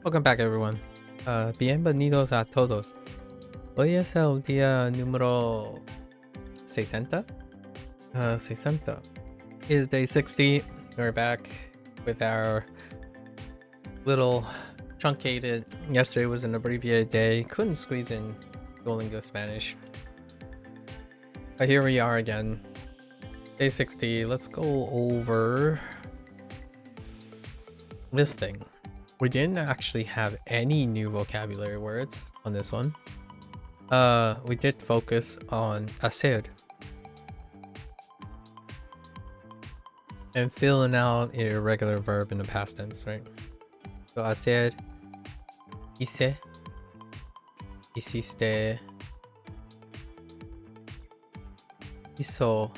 Welcome back, everyone. Bienvenidos a todos. Hoy es el día número 60. 60 is day 60. We're back with our little truncated. Yesterday was an abbreviated day. Couldn't squeeze in Duolingo Spanish. But here we are again. Day 60. Let's go over this thing. We didn't actually have any new vocabulary words on this one. We did focus on hacer and filling out a irregular verb in the past tense, right? So hacer, hice, hiciste, hizo,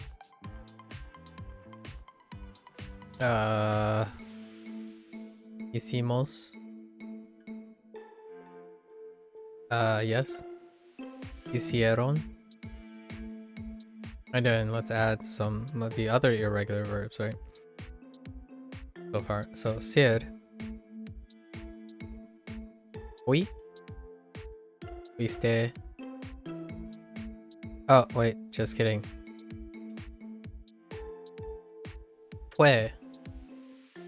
hicimos, yes, hicieron. And then let's add some of the other irregular verbs, right? So far. So ser, fui, fuiste. Oh, wait, just kidding. Fue,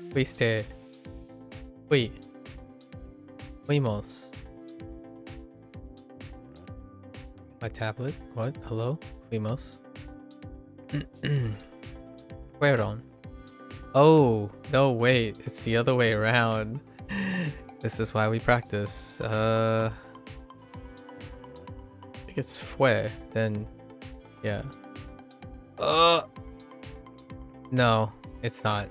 fuiste, fui, fuimos. My tablet? What? Hello? Fuimos. Fueron. Oh, no, wait. It's the other way around. This is why we practice. I think it's fue, then yeah. No, it's not.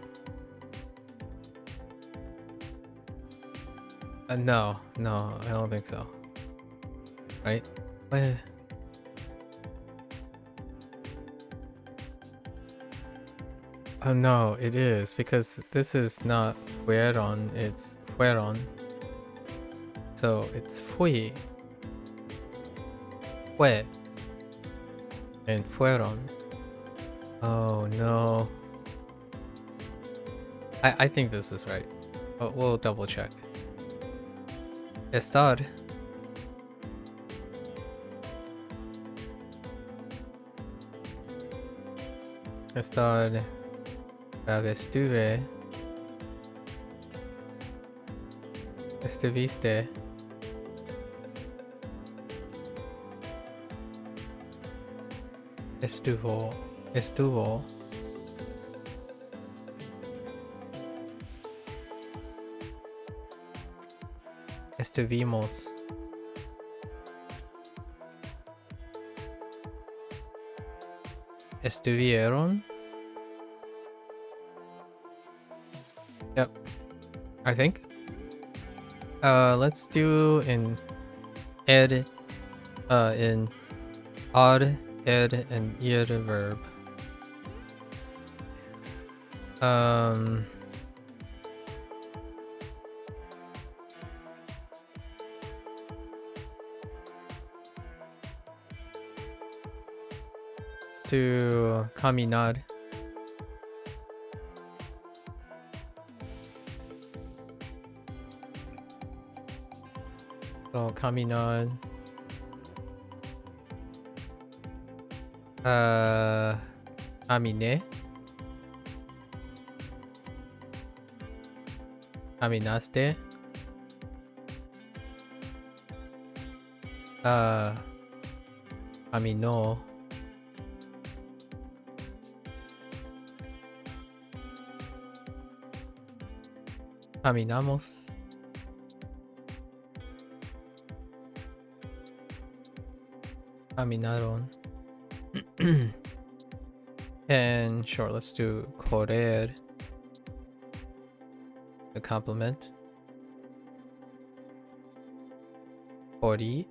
No, I don't think so. Right? Fue. Oh no, it is, because this is not fueron, it's fueron. So it's fui, fue, and fueron. Oh no. I think this is right. But we'll double check. Estar. Estar. Estuve. Estuviste. Estuvo. Estuvo. Estuvimos. Estuvieron. Yep, I think. Let's do in ed, in odd, ed, and ir verb. Let's do caminar. So caminar. Caminé. Caminaste. Caminó. Caminamos. Caminaron. And sure, let's do correr. The complement. Corrí.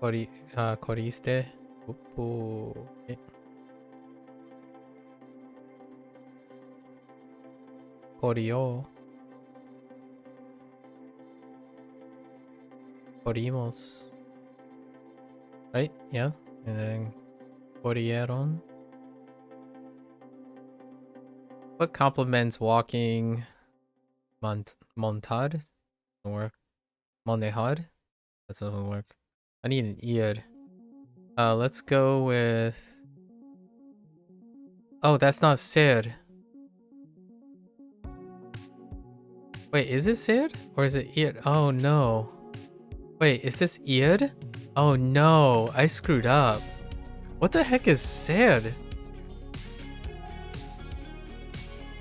Corriste. Okay. Corrió. Corrimos. Right? Yeah. And then corrieron. What complements walking? Montad doesn't work. Monehad, that doesn't work. I need an ear. Let's go with. Oh, that's not ser. Wait, is it ser or is it ear? Oh no. Wait, is this ear? Oh no, I screwed up. What the heck is ser?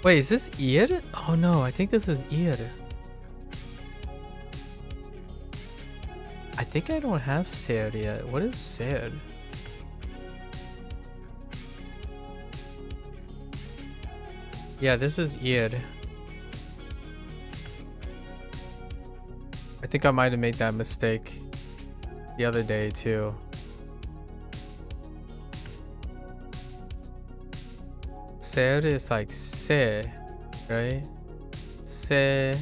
Wait, is this ear? Oh no, I think this is ear. I think I don't have ser yet. What is ser? Yeah, this is ear. I think I might have made that mistake the other day too. Ser is like se, right? Se.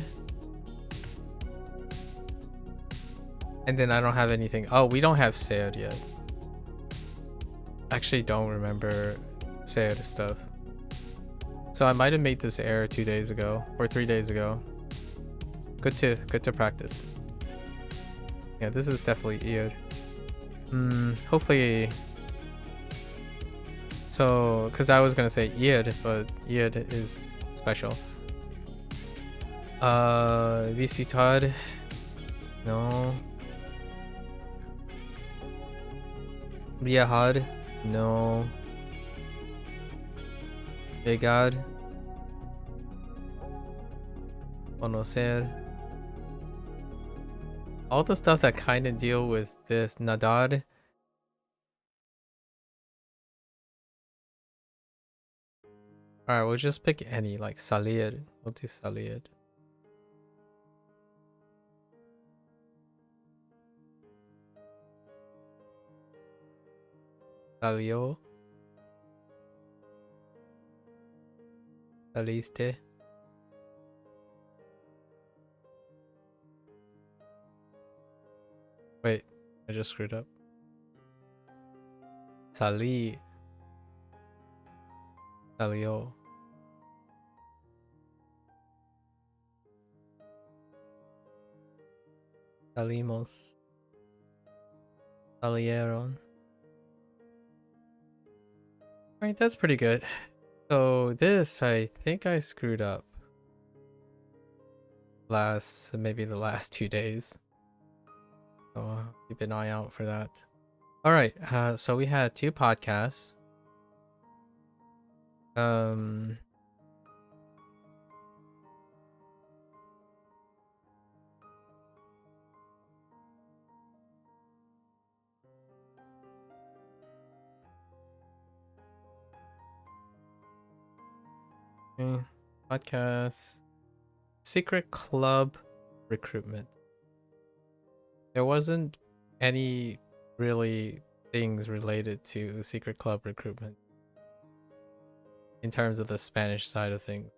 And then I don't have anything. Oh, we don't have ser yet. Actually don't remember ser stuff. So I might have made this error 2 days ago or 3 days ago. Good to practice. Yeah, this is definitely ear. Hopefully. So, because I was gonna say ear, but ear is special. Visitar. No. Viajar. No. Llegar. Conocer. All the stuff that kind of deal with this. Nadar. Alright, we'll just pick any, like salir. We'll do salir. Salió. Saliste. Wait, I just screwed up. Salí. Salió. Salimos. Salieron. Alright, that's pretty good. So this, I think I screwed up. Maybe the last 2 days. So keep an eye out for that. Alright, so we had 2 podcasts. Okay. Podcast. Secret club recruitment. There wasn't any really things related to secret club recruitment in terms of the Spanish side of things.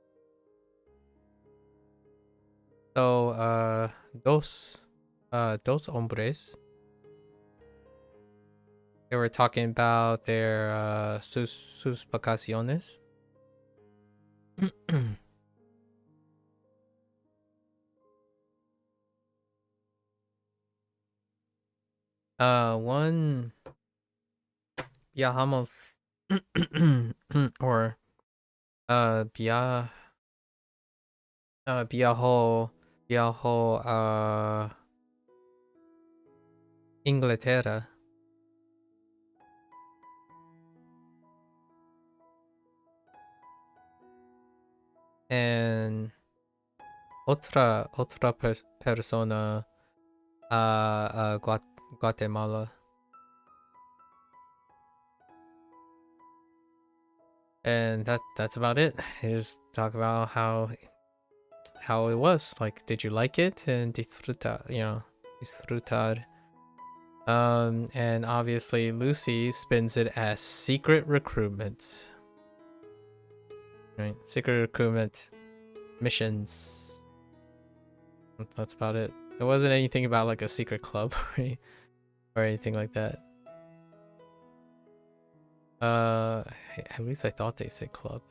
So dos hombres, they were talking about their sus vacaciones. One viajamos or viajó Inglaterra. And otra persona a Guatemala. And that's about it. Just talk about how it was. Like, did you like it? And disfrutar. And obviously Lucy spins it as secret recruitment. Right? Secret recruitment missions. That's about it. There wasn't anything about like a secret club or anything like that. At least I thought they said club.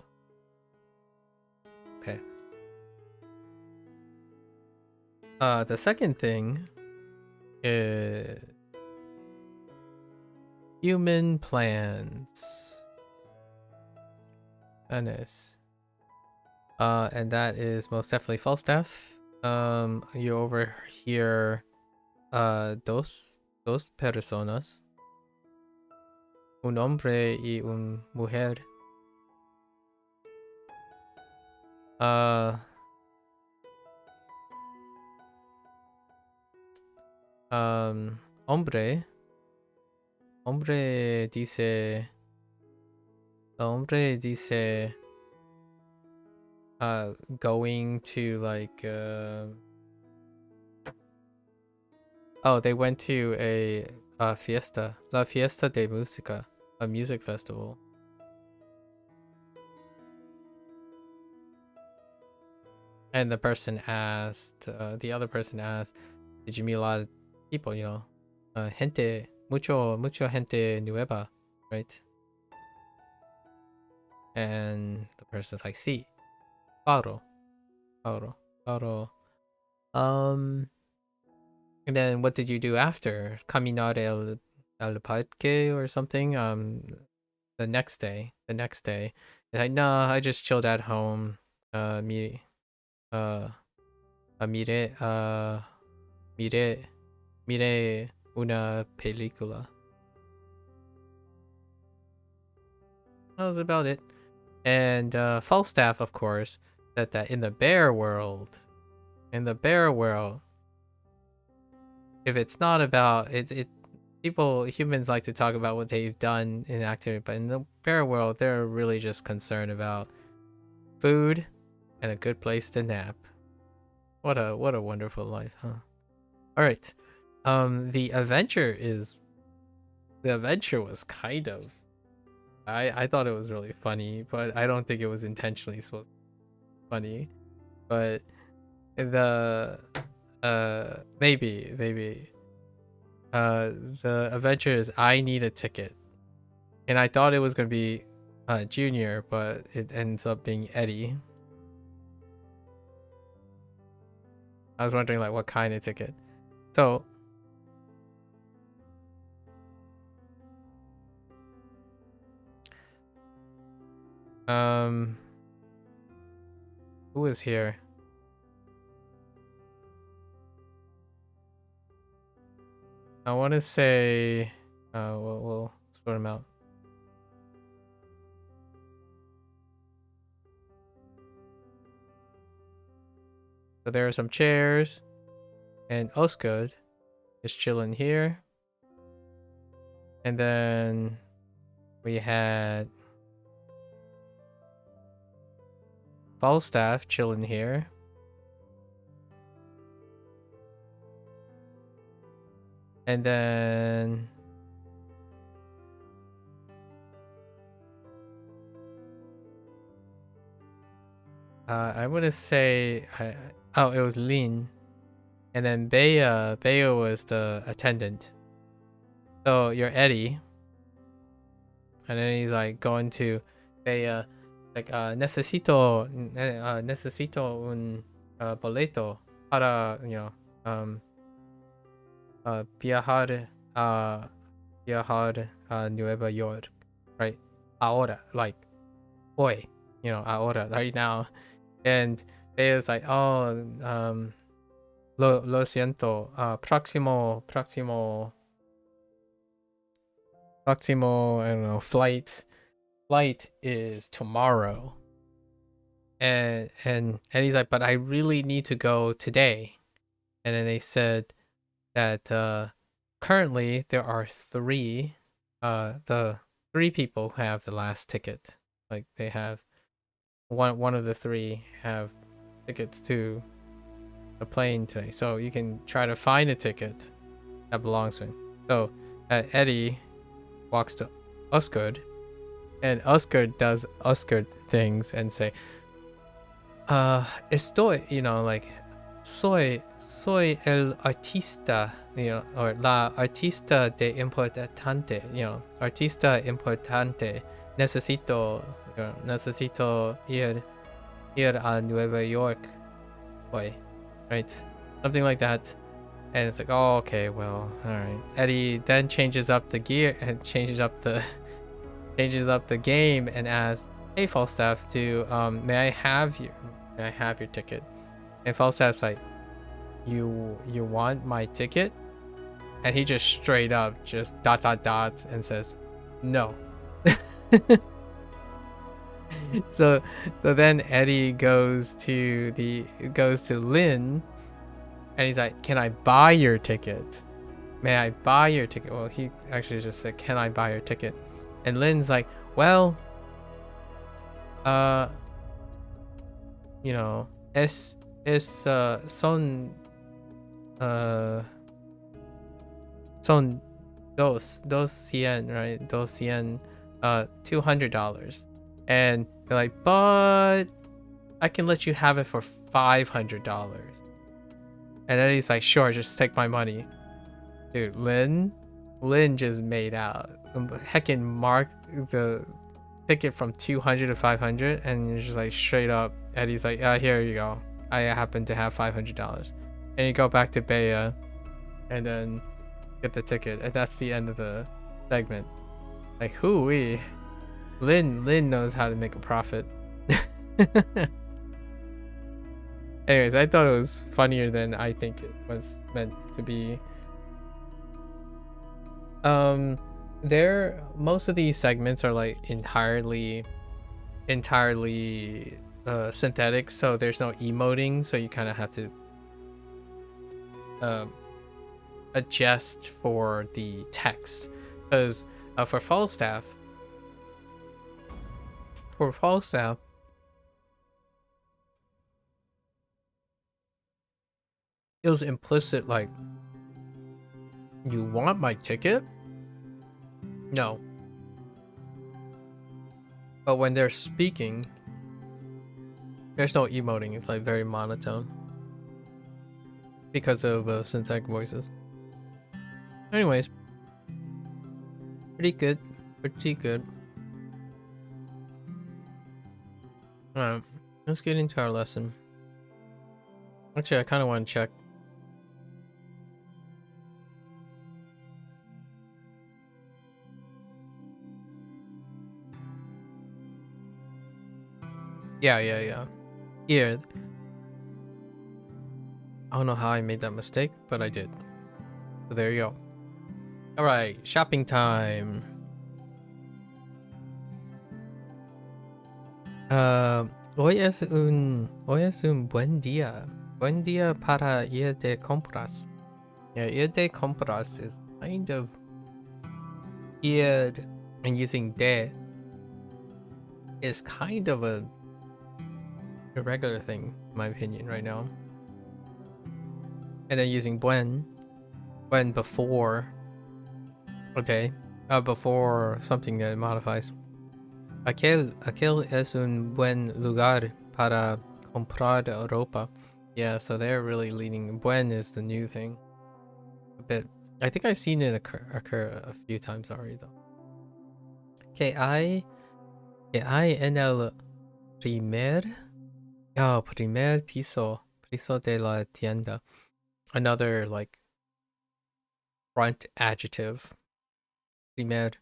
Okay. The second thing is human plans. Nice. And that is most definitely Falstaff. You over here, dos personas, un hombre y un mujer. Hombre dice, going to like, oh, they went to a fiesta, la fiesta de música, a music festival. And the person asked, the other person asked, did you meet a lot of people, you know, gente, mucho gente nueva, right? And the person's like, sí, claro. And then what did you do after? Caminar el parque or something? The next day. Like, no, I just chilled at home. Mire, mire una película. That was about it. And Falstaff, of course, said that in the bear world, if it's not about it, humans like to talk about what they've done in activity, but in the bear world, they're really just concerned about food and a good place to nap. What a wonderful life, huh? All right. The adventure was kind of, I thought it was really funny, but I don't think it was intentionally supposed to be funny. But the maybe the adventure is I need a ticket, and I thought it was gonna be Junior, but it ends up being Eddie. I was wondering like what kind of ticket. So who is here? I want to say we'll sort them out. So there are some chairs, and Osgood is chilling here. And then we had Falstaff chilling here. And then I want to say it was Lin, and then Bea was the attendant. So you're Eddie, and then he's like going to Bea, like necesito un boleto para, you know, viajar a Nueva York, right? Ahora, like hoy, you know, ahora, right now. And Bea's like, oh, lo siento, próximo, I don't know, flight is tomorrow. And he's like, but I really need to go today. And then they said that currently there are three people who have the last ticket. Like they have one of the three have tickets to a plane today. So you can try to find a ticket that belongs to him. So Eddie walks to Osgood, and Osgood does Osgood things and say, estoy, you know, like, soy el artista, you know, or la artista de importante, you know, artista importante, necesito ir a Nueva York hoy, right? something like that. And it's like, oh, okay, well, all right. Eddie then changes up the gear and changes up the game and asks, "Hey, Falstaff, may I have your ticket?" And Falstaff's like, "You want my ticket?" And he just straight up just ... and says, "No." So then Eddie goes to Lynn, and he's like, "Can I buy your ticket? May I buy your ticket?" Well, he actually just said, "Can I buy your ticket?" And Lynn's like, "Well, you know, son son dos cien, right? Dos cien, $200." And they're like, "But I can let you have it for $500." And then he's like, "Sure, just take my money." Dude, Lynn just made out. Heckin' marked the ticket from 200 to 500, and you're just like straight up. Eddie's like, "Here you go. I happen to have $500." And you go back to Bea, and then get the ticket, and that's the end of the segment. Like, hoo-wee. Lynn knows how to make a profit. Anyways, I thought it was funnier than I think it was meant to be. Most of these segments are like entirely synthetic, so there's no emoting, so you kind of have to adjust for the text, because for Falstaff it was implicit, like, "You want my ticket?" No. But when they're speaking, there's no emoting. It's like very monotone because of synthetic voices. Anyways, pretty good. Alright, let's get into our lesson. Actually, I kind of want to check. Yeah. Here. I don't know how I made that mistake, but I did. So there you go. Alright, shopping time. Hoy es un buen día. Buen día para ir de compras. Yeah, ir de compras is kind of ir, and using de is kind of a irregular thing, in my opinion, right now. And then using buen before a day, before something that modifies. Aquel es un buen lugar para comprar ropa. Yeah, so they're really leaning. Buen is the new thing. A bit. I think I've seen it occur a few times already, though. Que hay en el primer piso de la tienda. Another, like, front adjective. Primer.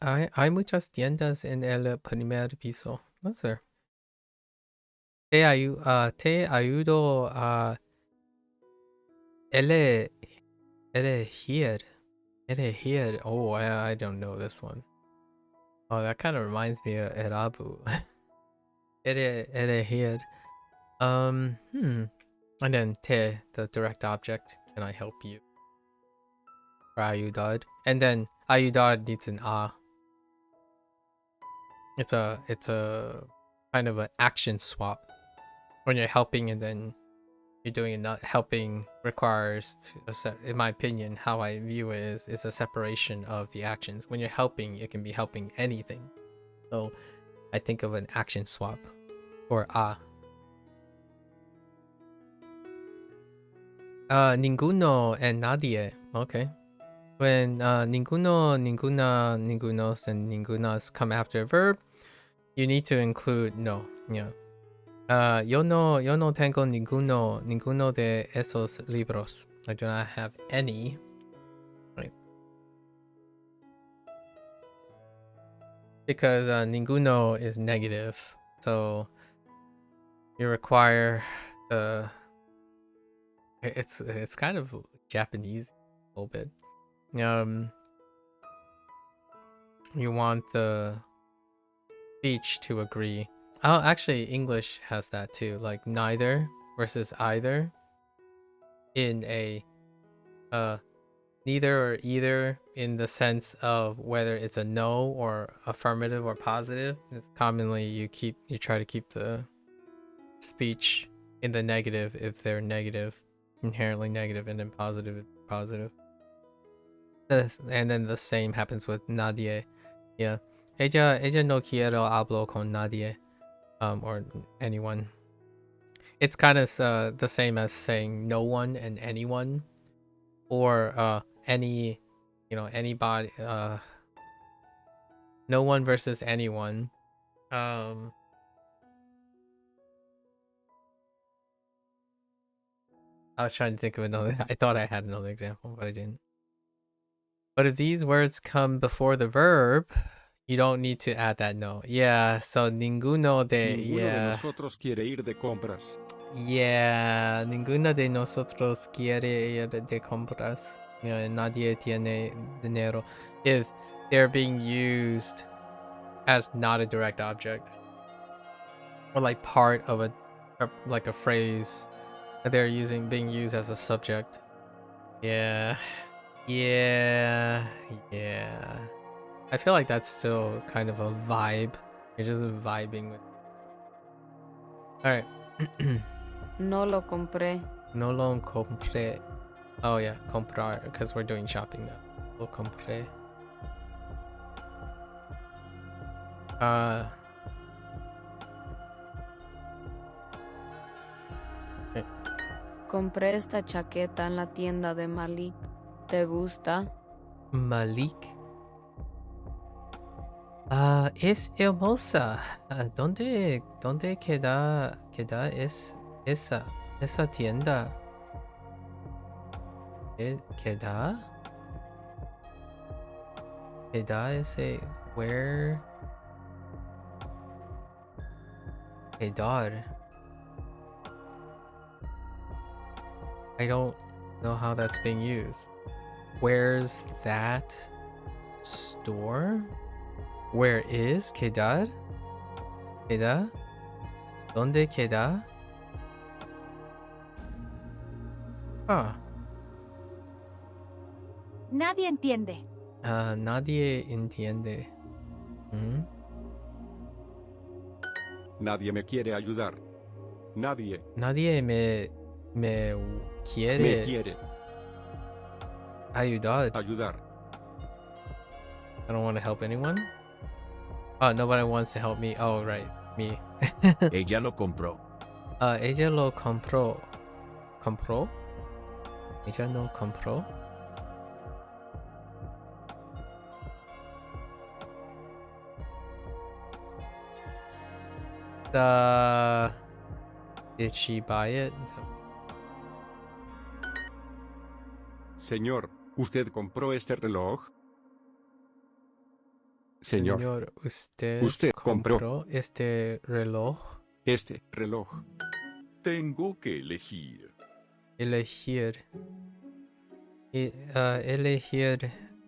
Hay muchas tiendas en el primer piso. That's fair. Te ayudo a elegir. Oh, I don't know this one. Oh, that kind of reminds me of Erabu. Elegir. And then te, the direct object. Can I help you? For ayudar. And then ayudar needs an a. It's a kind of an action swap. When you're helping and then you're doing it, not helping requires, in my opinion, how I view it is it's a separation of the actions. When you're helping, it can be helping anything. So I think of an action swap, or a. Ninguno and nadie. Okay. When ninguno, ninguna, ningunos, and ningunas come after a verb, you need to include no. Yeah. Yo no tengo ninguno de esos libros. I do not have any. Right. Because ninguno is negative. So you require the it's kind of Japanese a little bit. You want the speech to agree. Oh, actually English has that too, like neither versus either in a neither or either in the sense of whether it's a no or affirmative or positive. It's commonly you try to keep the speech in the negative if they're negative, inherently negative, and then positive if they're positive. And then the same happens with nadie. Yeah. Ella no quiero hablo con nadie. Or anyone. It's kind of the same as saying no one and anyone, or any, anybody. No one versus anyone. I was trying to think of another. I thought I had another example, but I didn't. But if these words come before the verb, you don't need to add that no. Yeah, so ninguno de nosotros quiere ir de compras. Yeah, ninguno de nosotros quiere ir de compras. Nadie tiene dinero. If they're being used as not a direct object, or like part of like a phrase that they're being used as a subject. Yeah. I feel like that's still kind of a vibe. You're just vibing with. All right. No lo compré. No lo compré. Oh yeah, comprar, because we're doing shopping now. Lo compré. Okay. Compré esta chaqueta en la tienda de Malik. ¿Te gusta? Malik. Es hermosa. ¿Dónde queda esa tienda? ¿Queda ese where? Quedar. I don't know how that's being used. Where's that store? Where is quedar? ¿Queda? ¿Dónde queda? Huh. Nadie entiende. Nadie entiende. Nadie me quiere ayudar. Nadie me quiere ayudar. I don't want to help anyone. Oh, nobody wants to help me. Oh, right, me. Ella lo compró. Ella lo compró. ¿Compró? Ella no compró. Did she buy it? Señor, ¿usted compró este reloj? Señor, ¿usted compró este reloj? Este reloj. Tengo que elegir. Elegir.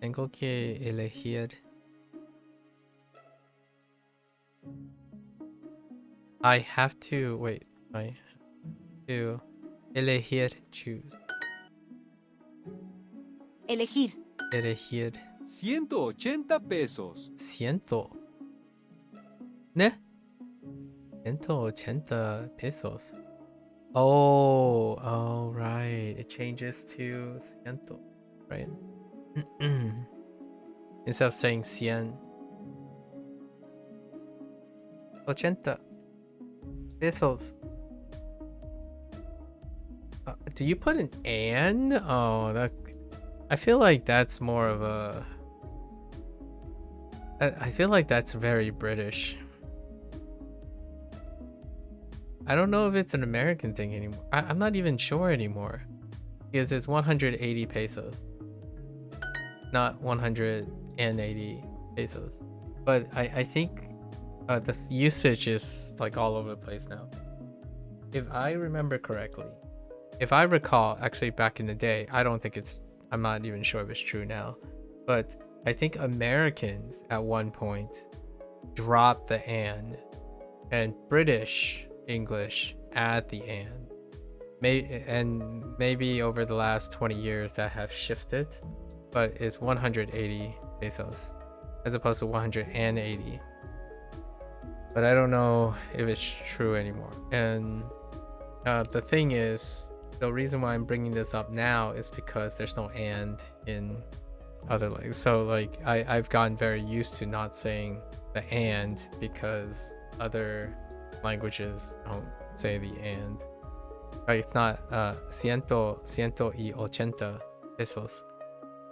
Tengo que elegir. I have to wait. I have to elegir, choose. Elegir. 180 pesos. 180 pesos. Oh, right. It changes to ciento, right? Instead of saying 100. 80 pesos. Do you put an and? Oh, I feel like that's more of a. I feel like that's very British. I don't know if it's an American thing anymore. I'm not even sure anymore. Because it's 180 pesos. Not 180 pesos. But I think the usage is like all over the place now. If I remember correctly, if I recall, actually back in the day, I'm not even sure if it's true now, but I think Americans at one point dropped the and British English add the and. Maybe over the last 20 years that have shifted, but it's 180 pesos as opposed to 180. But I don't know if it's true anymore. And the thing is, the reason why I'm bringing this up now is because there's no and in other languages. So like I've gotten very used to not saying the and because other languages don't say the and. Right, it's not ciento y ochenta pesos.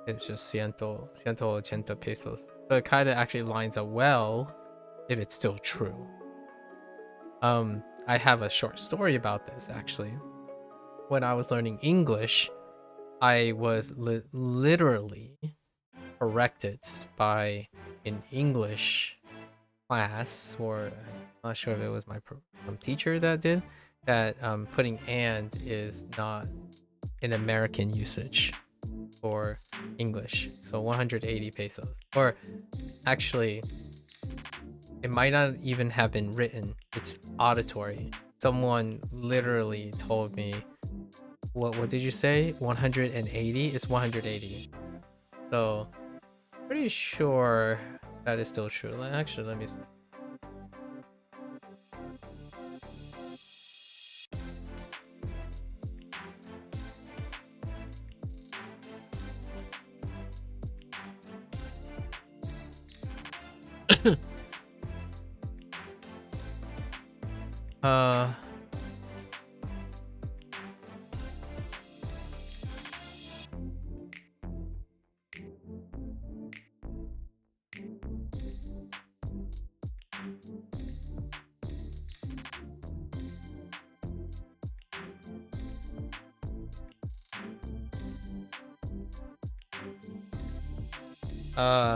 It's just ciento ochenta pesos. So it kind of actually lines up well if it's still true. I have a short story about this actually. When I was learning English, I was literally corrected by an English class, or I'm not sure if it was my teacher that did that. Putting and is not an American usage for English. So 180 pesos. Or actually, it might not even have been written. It's auditory. Someone literally told me, what did you say? 180? It's 180. So pretty sure that is still true. Actually, let me see.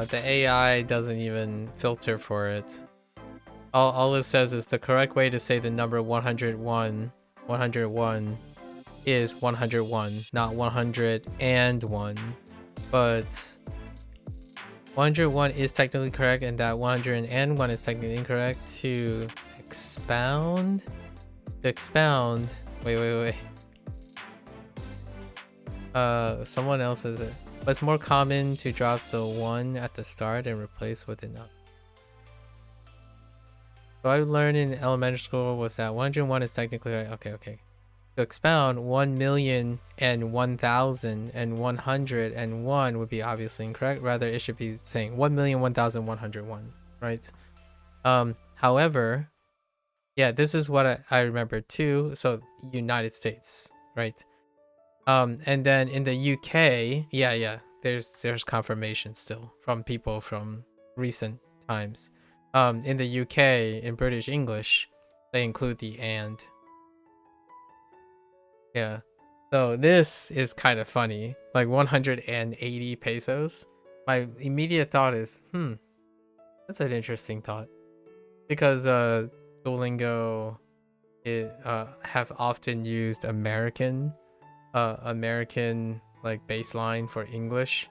The AI doesn't even filter for it. All it says is the correct way to say the number 101 is 101, not 101. But 101 is technically correct, and that 101 is technically incorrect. To expound, wait. Someone else says it. But it's more common to drop the 1 at the start and replace with an up. So I learned in elementary school was that 101 is technically right. Okay. To expound, 1,000,000 and 1,000 and 101 would be obviously incorrect. Rather, it should be saying 1,001,101, right? However, yeah, this is what I remember too. So United States, right? And then in the UK, yeah, there's confirmation still from people from recent times. In the UK, in British English, they include the and. Yeah. So this is kind of funny. Like 180 pesos. My immediate thought is, that's an interesting thought. Because Duolingo have often used American like baseline for English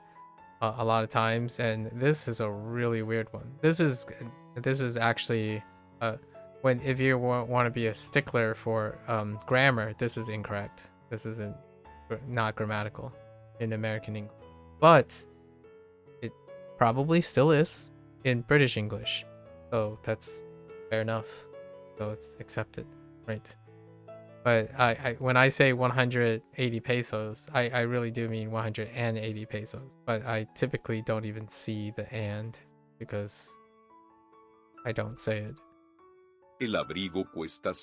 a lot of times, and this is a really weird one. This is actually if you want to be a stickler for grammar, this is incorrect. This isn't not grammatical in American English, but it probably still is in British English, so that's fair enough. So it's accepted, right? But when I say 180 pesos, I really do mean 180 pesos. But I typically don't even see the and because I don't say it. El abrigo cuesta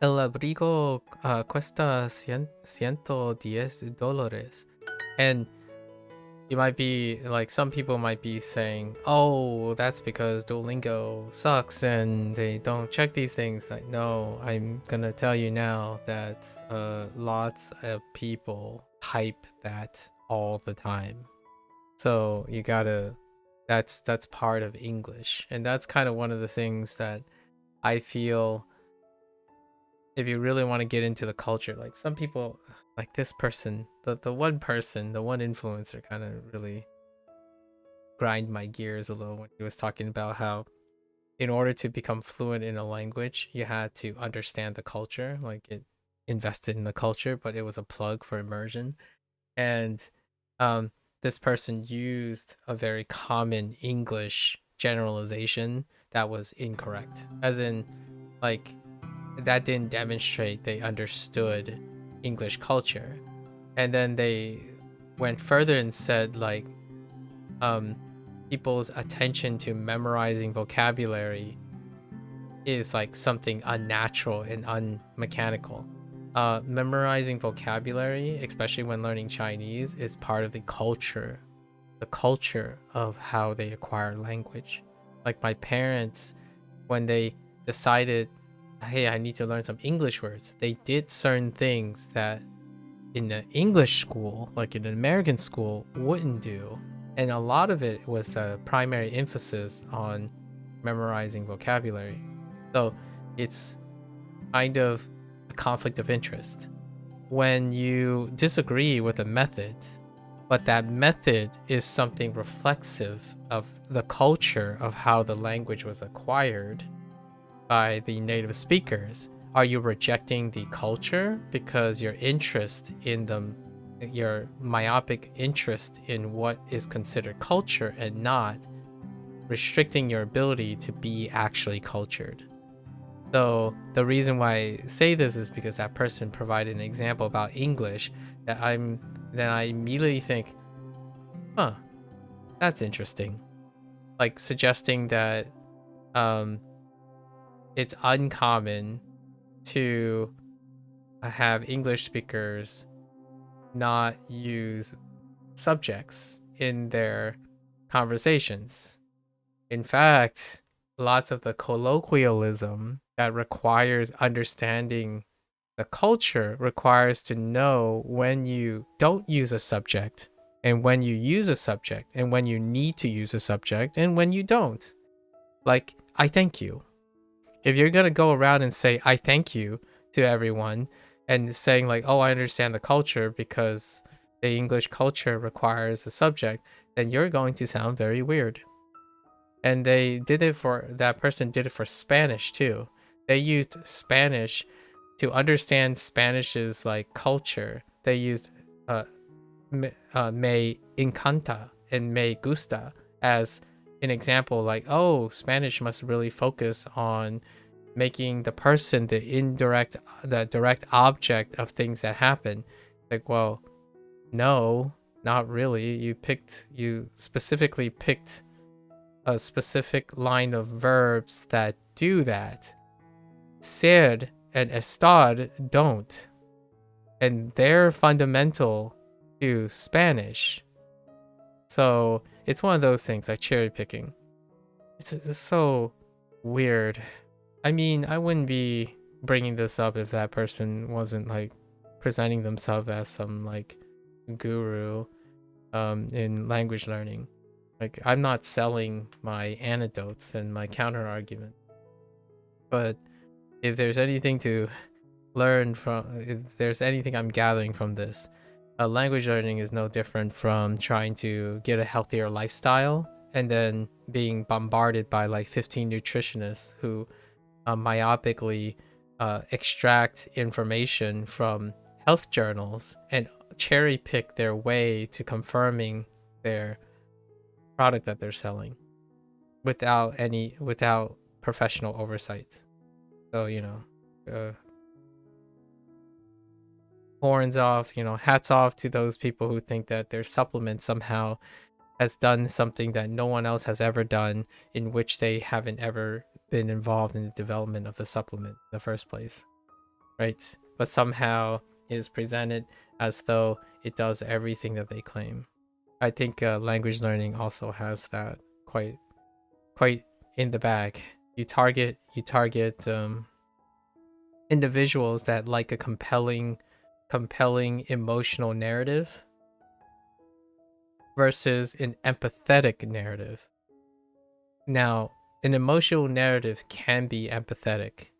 El abrigo cuesta $110. And You might be like, some people might be saying, oh, that's because Duolingo sucks and they don't check these things. Like, no, I'm gonna tell you now that lots of people type that all the time. So you gotta, that's part of English. And that's kind of one of the things that I feel, if you really want to get into the culture, like some people, like this person, the one person, the one influencer kind of really grind my gears a little when he was talking about how in order to become fluent in a language, you had to understand the culture, like it invested in the culture, but it was a plug for immersion. And um, this person used a very common English generalization that was incorrect, as in, like, that didn't demonstrate they understood English culture. And then they went further and said, like, people's attention to memorizing vocabulary is like something unnatural and unmechanical. Memorizing vocabulary, especially when learning Chinese, is part of the culture of how they acquire language. Like my parents, when they decided, hey, I need to learn some English words, they did certain things that in the English school, like in an American school, wouldn't do. And a lot of it was the primary emphasis on memorizing vocabulary. So it's kind of a conflict of interest. When you disagree with a method, but that method is something reflexive of the culture of how the language was acquired by the native speakers, are you rejecting the culture because your interest in them, your myopic interest in what is considered culture, and not restricting your ability to be actually cultured? So the reason why I say this is because that person provided an example about English that I immediately think, huh, that's interesting. Like suggesting that it's uncommon to have English speakers not use subjects in their conversations. In fact, lots of the colloquialism that requires understanding the culture requires to know when you don't use a subject and when you use a subject and when you need to use a subject and when you don't. Like, I thank you. If you're going to go around and say, I thank you to everyone and saying like, oh, I understand the culture because the English culture requires a subject, then you're going to sound very weird. And that person did it for Spanish too. They used Spanish to understand Spanish's like culture. They used me encanta and me gusta as an example, like, oh, Spanish must really focus on making the person the direct object of things that happen. Like, well, no, not really. You specifically picked a specific line of verbs that do that. Ser and estar don't. And they're fundamental to Spanish. So it's one of those things, like cherry picking. It's so weird. I mean, I wouldn't be bringing this up if that person wasn't like presenting themselves as some like guru in language learning. Like, I'm not selling my anecdotes and my counter argument. But if there's anything to learn from, if there's anything I'm gathering from this, language learning is no different from trying to get a healthier lifestyle and then being bombarded by like 15 nutritionists who myopically extract information from health journals and cherry pick their way to confirming their product that they're selling without professional oversight. So, horns off, hats off to those people who think that their supplement somehow has done something that no one else has ever done, in which they haven't ever been involved in the development of the supplement in the first place, right? But somehow it is presented as though it does everything that they claim. I think language learning also has that quite in the bag. You target individuals that like a compelling emotional narrative versus an empathetic narrative. Now, an emotional narrative can be empathetic,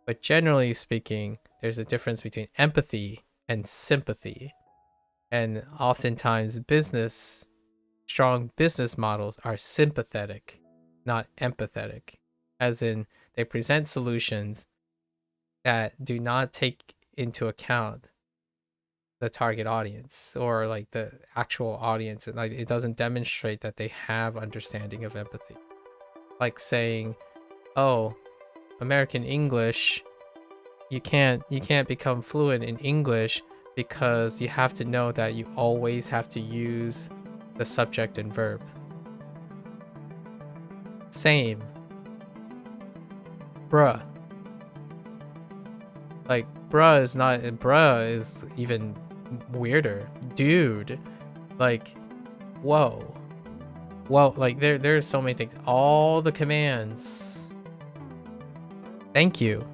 but generally speaking, there's a difference between empathy and sympathy. And oftentimes strong business models are sympathetic, not empathetic, as in they present solutions that do not take into account the target audience or like the actual audience. Like it doesn't demonstrate that they have understanding of empathy. Like saying, "Oh, American English, you can't become fluent in English because you have to know that you always have to use the subject and verb." Same. Bruh. Like bruh is even weirder. Dude. Like, whoa. Well, like there's so many things. All the commands. Thank you.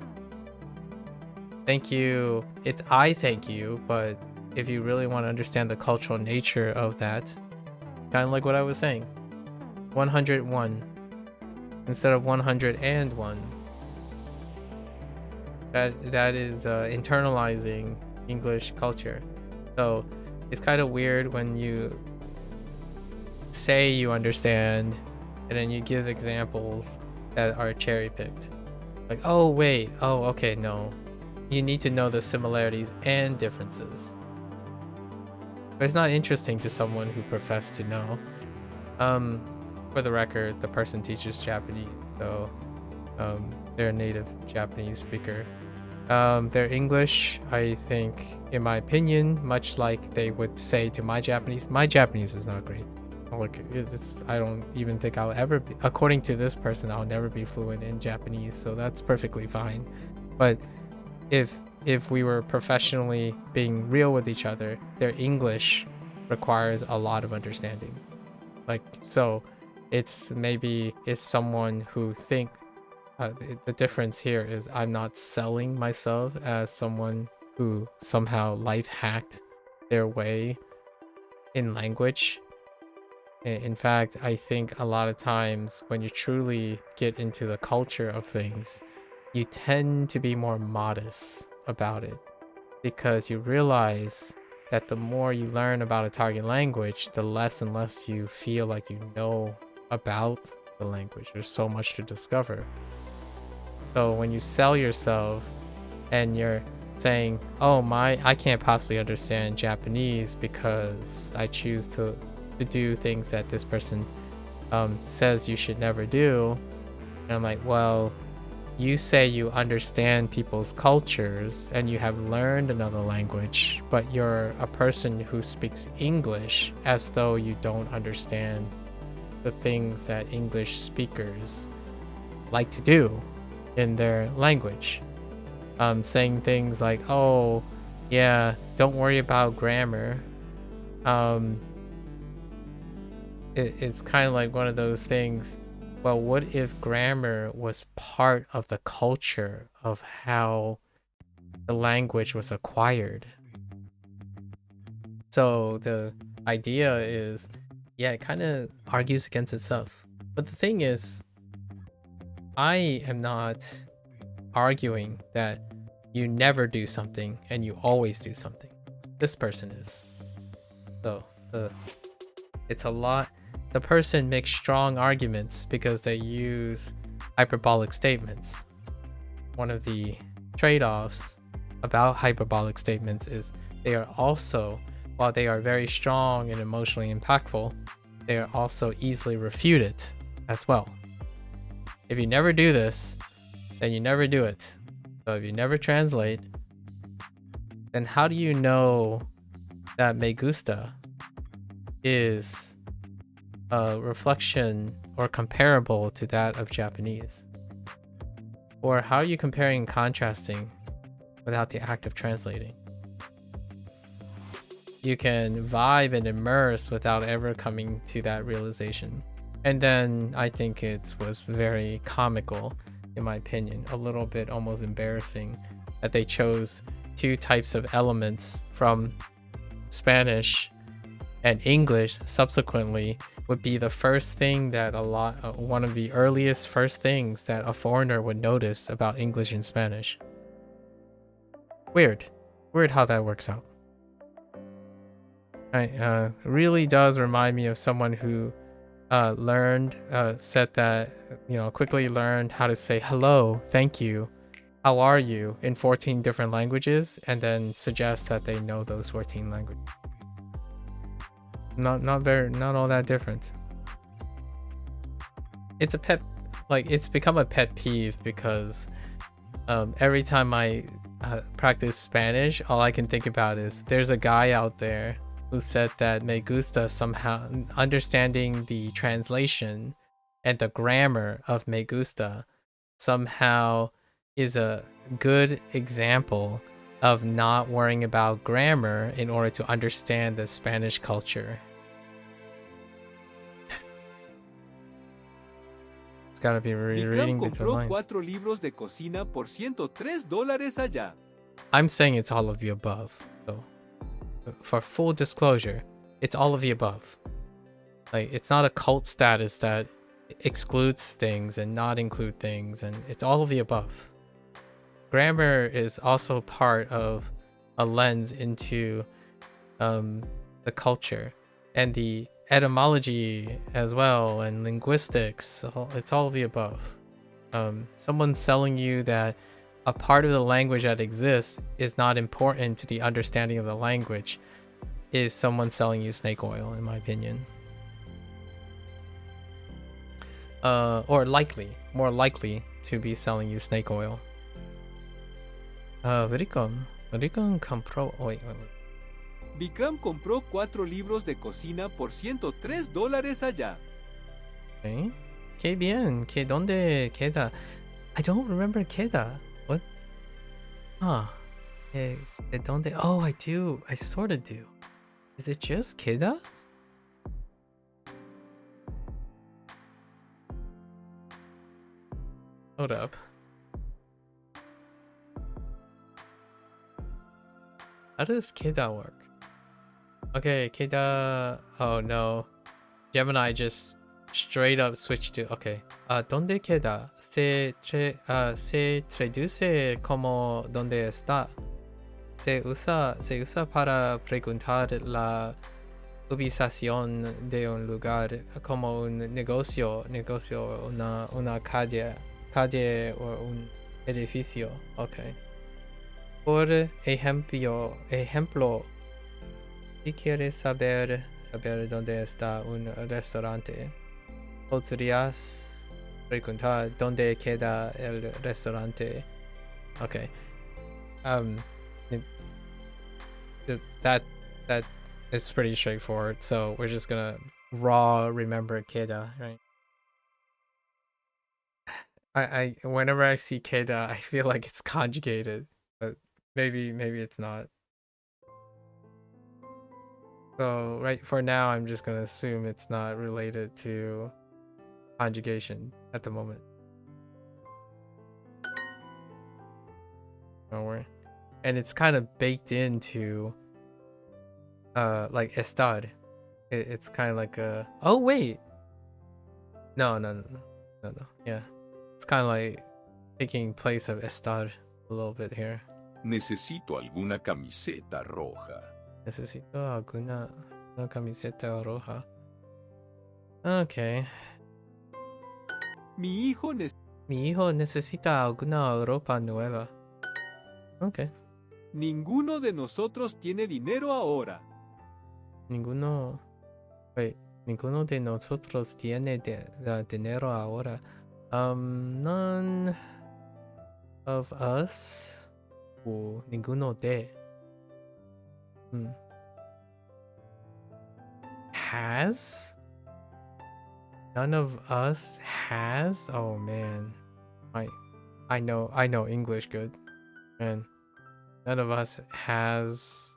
Thank you. It's I thank you, but if you really want to understand the cultural nature of that, kind of like what I was saying. 101 instead of 101. That is internalizing English culture. So it's kind of weird when you say you understand and then you give examples that are cherry picked. Like, oh wait, oh okay, no. You need to know the similarities and differences. But it's not interesting to someone who professes to know. For the record, the person teaches Japanese, so they're a native Japanese speaker. Their English, I think, in my opinion, much like they would say to my Japanese is not great. Like, I don't even think I'll ever be, according to this person, I'll never be fluent in Japanese, so that's perfectly fine. But if we were professionally being real with each other, their English requires a lot of understanding. Like, so it's someone who the difference here is I'm not selling myself as someone who somehow life hacked their way in language. In fact, I think a lot of times when you truly get into the culture of things, you tend to be more modest about it because you realize that the more you learn about a target language, the less and less you feel like you know about the language. There's so much to discover. So when you sell yourself and you're saying, oh, I can't possibly understand Japanese because I choose to do things that this person says you should never do. And I'm like, well, you say you understand people's cultures and you have learned another language, but you're a person who speaks English as though you don't understand the things that English speakers like to do in their language. Saying things like, oh, yeah, don't worry about grammar. It's kind of like one of those things. Well, what if grammar was part of the culture of how the language was acquired? So the idea is, yeah, it kind of argues against itself. But the thing is, I am not arguing that you never do something and you always do something. This person is. So it's a lot. The person makes strong arguments because they use hyperbolic statements. One of the trade-offs about hyperbolic statements is they are also, while they are very strong and emotionally impactful, they are also easily refuted as well. If you never do this, then you never do it. So if you never translate, then how do you know that me gusta is a reflection or comparable to that of Japanese? Or how are you comparing and contrasting without the act of translating? you can vibe and immerse without ever coming to that realization. And then I think it was very comical, in my opinion, a little bit almost embarrassing that they chose two types of elements from Spanish and English subsequently would be the first thing that one of the earliest first things that a foreigner would notice about English and Spanish. Weird how that works out. Right, really does remind me of someone who said that, quickly learned how to say hello, thank you, how are you in 14 different languages, and then suggest that they know those 14 languages. Not all that different. It's it's become a pet peeve because every time I practice Spanish, all I can think about is there's a guy out there who said that me gusta somehow understanding the translation and the grammar of me gusta somehow is a good example of not worrying about grammar in order to understand the Spanish culture. It's gotta be reading between lines. 4 libros de cocina por $103 allá. I'm saying it's all of the above. So, for full disclosure, it's all of the above. Like, it's not a cult status that excludes things and not include things, and it's all of the above. Grammar is also part of a lens into the culture and the etymology as well, and linguistics. So it's all of the above. Someone selling you that a part of the language that exists is not important to the understanding of the language is someone selling you snake oil, in my opinion. Or more likely to be selling you snake oil. Rikon compró... Wait. Vikram compró 4 libros de cocina por $103 allá. Okay. Que bien. Que donde queda? I don't remember queda. What? Que donde? Oh, I do. I sort of do. Is it just queda? Hold up. How does queda work? Okay, queda... Oh no. Gemini just straight up switched to... Okay. ¿Dónde queda? Se traduce como ¿dónde está? Se usa para preguntar la ubicación de un lugar como un negocio, una calle o un edificio. Okay. Por ejemplo, si quieres saber dónde está un restaurante, podrías preguntar dónde queda el restaurante. Okay. That is pretty straightforward. So we're just gonna remember queda, right? I whenever I see queda, I feel like it's conjugated, but maybe it's not. So right for now, I'm just gonna assume it's not related to conjugation at the moment. Don't worry. And it's kind of baked into like estar. It's kind of like a... Oh wait, no. Yeah, it's kind of like taking place of estar a little bit here. Necesito alguna camiseta roja. Necesito alguna camiseta roja. Okay. Mi hijo necesita alguna ropa nueva. Okay. Ninguno de nosotros tiene dinero ahora. Ninguno de nosotros tiene dinero ahora. None of us. Ninguno de. Has? None of us has? Oh man. I know English good. Man. None of us has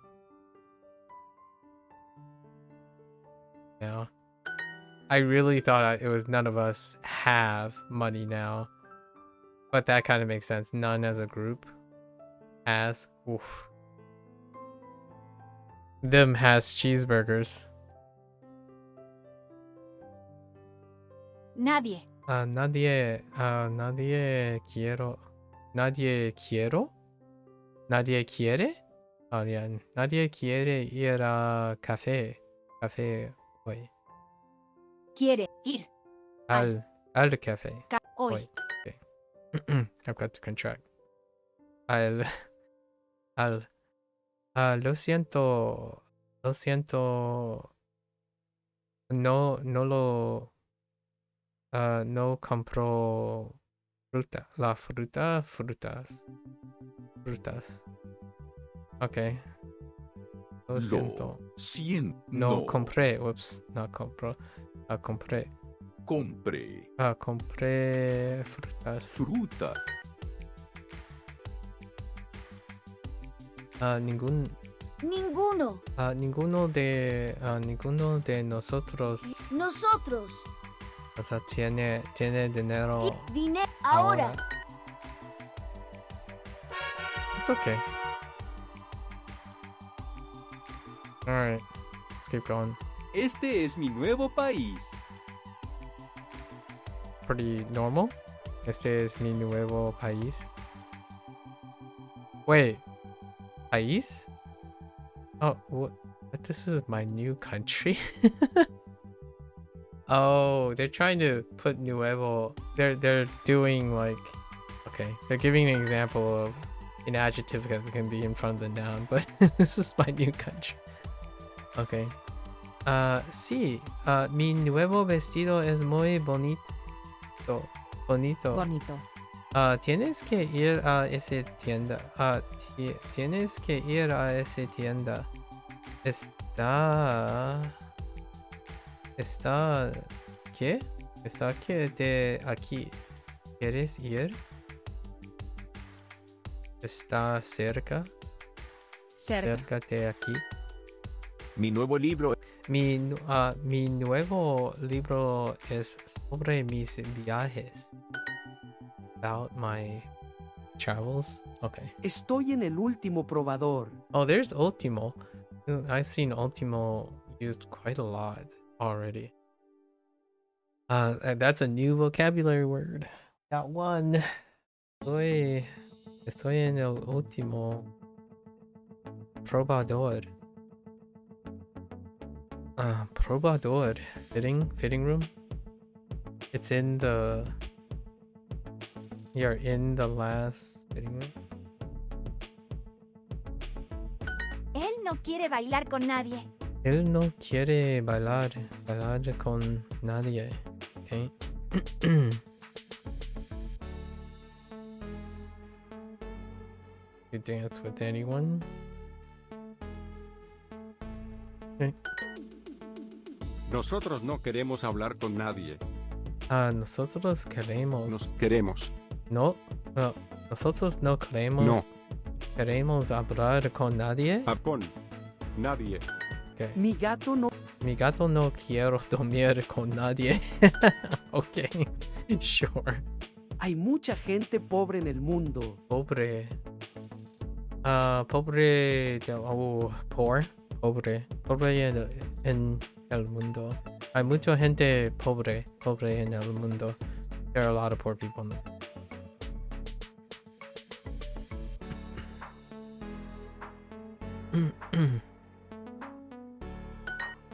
now. I really thought it was none of us have money now. But that kind of makes sense. None as a group has. Oof. Them has cheeseburgers. Nadie. Nadie quiero. Nadie quiero? Nadie quiere? Oh, yeah. Nadie quiere ir a café. Café hoy. Quiere ir. Al café. Hoy. Okay. I've got to contract. Lo siento. Lo siento. No compro fruta. Frutas. Okay. Lo siento. No compré. Whoops. No compro. Compré. Compré frutas. Fruta. Ninguno. Ninguno de nosotros. Nosotros. O sea, tiene dinero. Dinero ahora. It's okay. Alright. Let's keep going. Este es mi nuevo país. Pretty normal. Este es mi nuevo país. Wait. País? Oh, what? This is my new country? Oh, they're trying to put nuevo. They're doing like, okay, they're giving an example of an adjective that can be in front of the noun, but this is my new country. Okay. Sí, mi nuevo vestido es muy bonito. Bonito. Tienes que ir a esa tienda. Tienes que ir a esa tienda. ¿Qué? Está que de aquí. ¿Quieres ir? Está cerca. Cerca de aquí. Mi nuevo libro. Mi nuevo libro es sobre mis viajes. About my travels. Okay. Estoy en el último probador. Oh, there's Ultimo. I've seen Ultimo used quite a lot already. That's a new vocabulary word. Got one. Estoy en el último probador. Probador. Fitting room. It's in the. You're in the last fitting room. Él no quiere bailar con nadie. Él no quiere bailar con nadie. Okay. You dance with anyone? Okay. Nosotros no queremos hablar con nadie. Nosotros queremos. Nos queremos. No. Nosotros no queremos. No. Queremos hablar con nadie. Con nadie. Okay. Mi gato no. Mi gato no quiere dormir con nadie. Okay. Sure. Hay mucha gente pobre en el mundo. Pobre. Pobre. Poor. Pobre. Pobre en el mundo. Hay mucha gente pobre en el mundo. There are a lot of poor people in the world.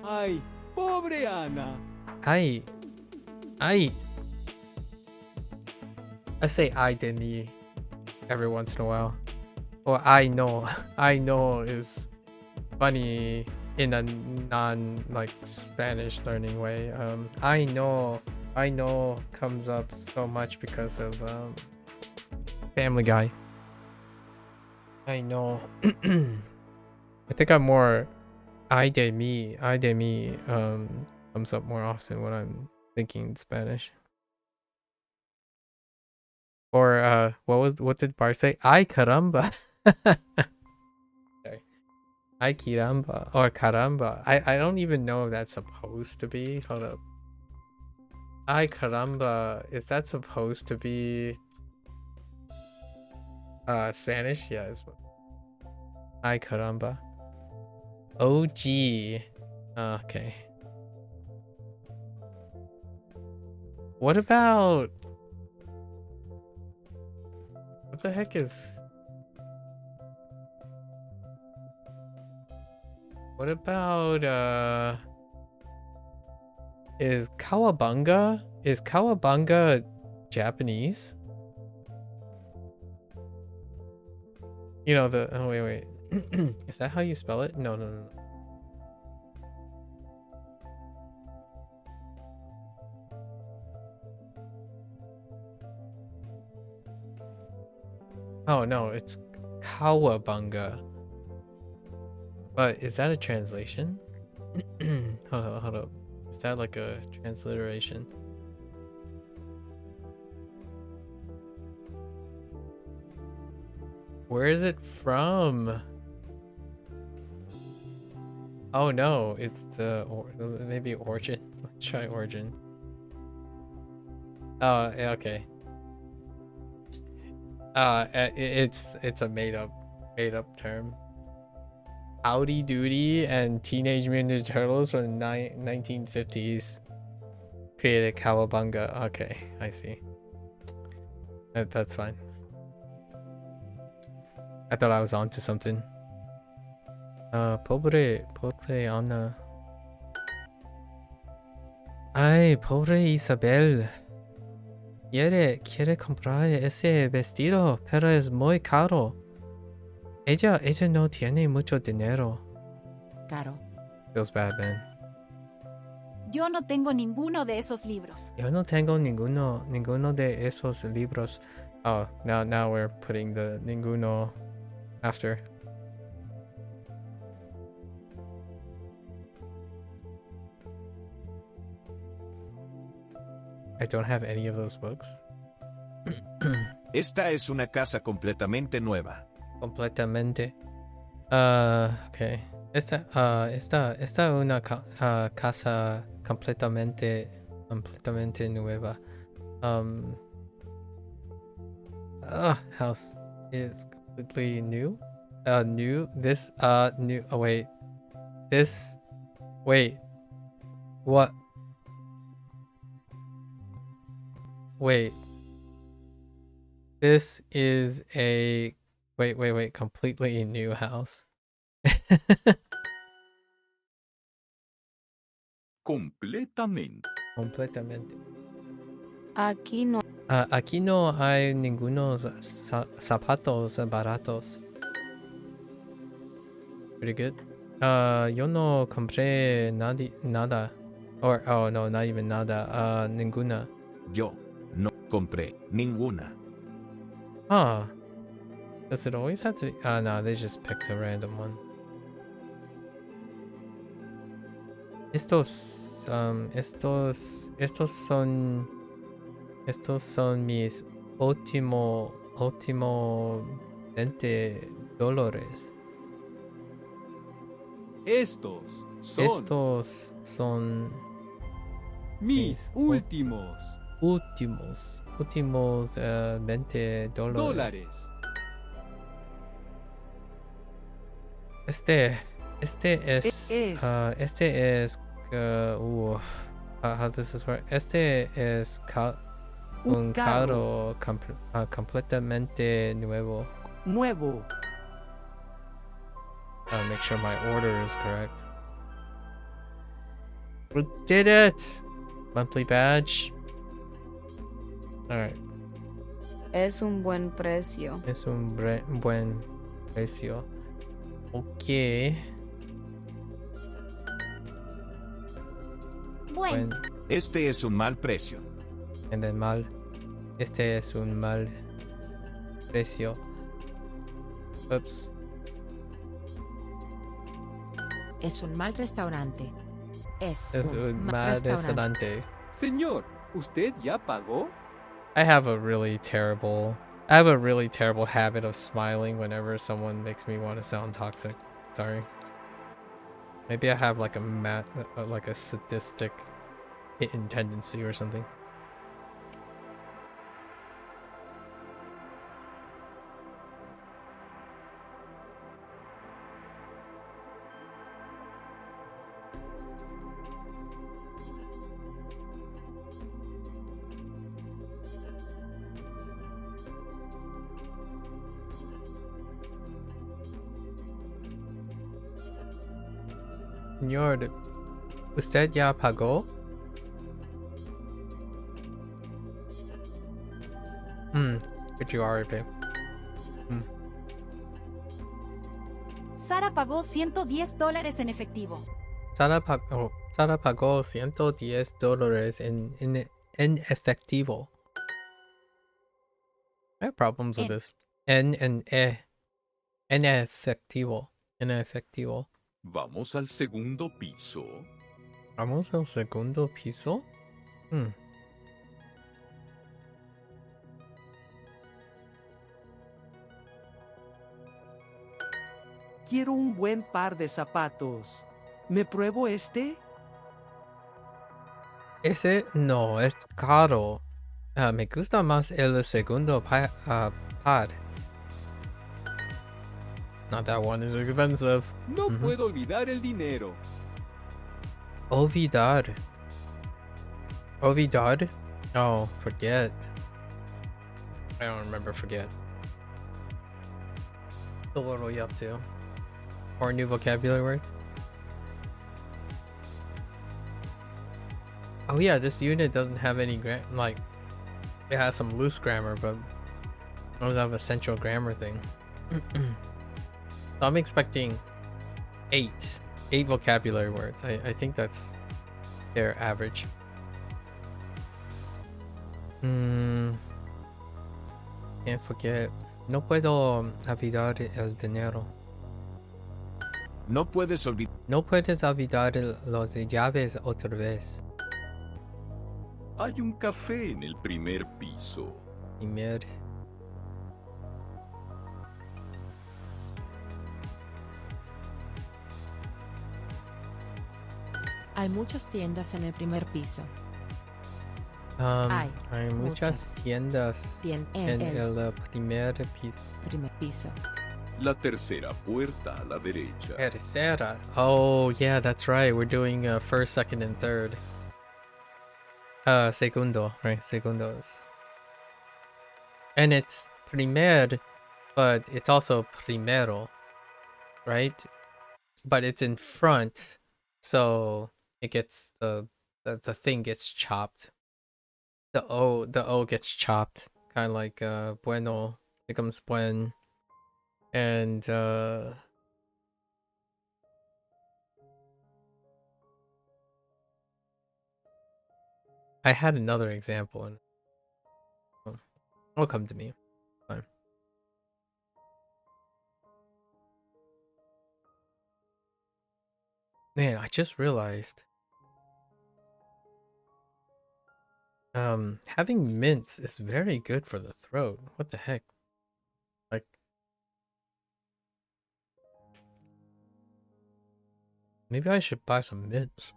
Ay, pobre Ana. I say I to me every once in a while. Or I know is funny in a non like Spanish learning way. I know comes up so much because of Family Guy. I know. I think I'm more I de me comes up more often when I'm thinking Spanish. Or what did Bar say? Ay caramba. Sorry. Ay caramba or caramba. I don't even know if that's supposed to be. Hold up. Ay caramba. Is that supposed to be Spanish? Yeah, it's ay caramba. OG. Okay. What about what the heck is what about is kawabunga Japanese? You know the oh wait. Is that how you spell it? No. Oh no, it's kawabunga. But is that a translation? Hold up. Is that like a transliteration? Where is it from? Oh no, it's the maybe origin. Let's try origin. Oh, okay. It's a made up term. Howdy Doody and Teenage Mutant Ninja Turtles from the 1950s created Cowabunga. Okay, I see. That's fine. I thought I was onto something. Pobre Ana. Ay, pobre Isabel. Quiere comprar ese vestido, pero es muy caro. Ella no tiene mucho dinero. Caro. Feels bad, man. Yo no tengo ninguno de esos libros. Yo no tengo ninguno de esos libros. Oh, now we're putting the ninguno after. I don't have any of those books. Esta es una casa completamente nueva. Completamente. Okay. Esta una casa completamente nueva. House is completely new. New. This new. Oh wait. This. Wait. What? Wait. This is a wait, completely new house. Completamente. Completamente. Aquí no. Aquí no hay ningunos zapatos baratos. Pretty good. Yo no compré nada. Or, oh no, not even nada. Ninguna. Yo no compré ninguna. Huh. Does it always have to be? No, they just picked a random one. Estos son mis último $20. Estos son mis últimos últimos $20. dólares. Este es how does this work? Este es un carro completamente nuevo. Make sure my order is correct. We did it! Monthly badge. Alright. Es un buen precio. Es un buen precio. Okay. Bueno, Este es un mal precio. And then mal. Este es un mal precio. Oops. Es un mal restaurante. Es un mal restaurante. Señor, ¿usted ya pagó? I have a really terrible habit of smiling whenever someone makes me want to sound toxic. Sorry. Maybe I have like a like a sadistic hidden tendency or something. Señor, ¿usted ya pagó? Could you RP? Sara pagó $110 en efectivo. Sara pagó $110 en efectivo. I have problems with this. En efectivo. En efectivo. Vamos al segundo piso. Vamos al segundo piso. Quiero un buen par de zapatos. ¿Me pruebo este? Ese no es caro. Me gusta más el segundo par. Not that one is expensive. No puedo olvidar el dinero. Olvidar. Olvidar? Oh, forget. I don't remember forget. So what are we up to? More new vocabulary words? Oh yeah, this unit doesn't have any like, it has some loose grammar, but it doesn't have a central grammar thing. So I'm expecting 8 vocabulary words. I think that's their average. Can't forget. No puedo olvidar el dinero. No puedes olvidar. No puedes olvidar las llaves otra vez. Hay un café en el primer piso. Primer. Hay muchas tiendas en el primer piso. Hay muchas tiendas en el primer piso. primer piso. La tercera puerta a la derecha. Tercera. Oh yeah, that's right. We're doing first, second, and third. Segundo, right? Segundos. And it's primer, but it's also primero, right? But it's in front, so it gets the thing gets chopped. The O gets chopped, kind of like bueno becomes buen, and I had another example, and it'll come to me. Fine. Man, I just realized. Having mints is very good for the throat. What the heck? Like, maybe I should buy some mints.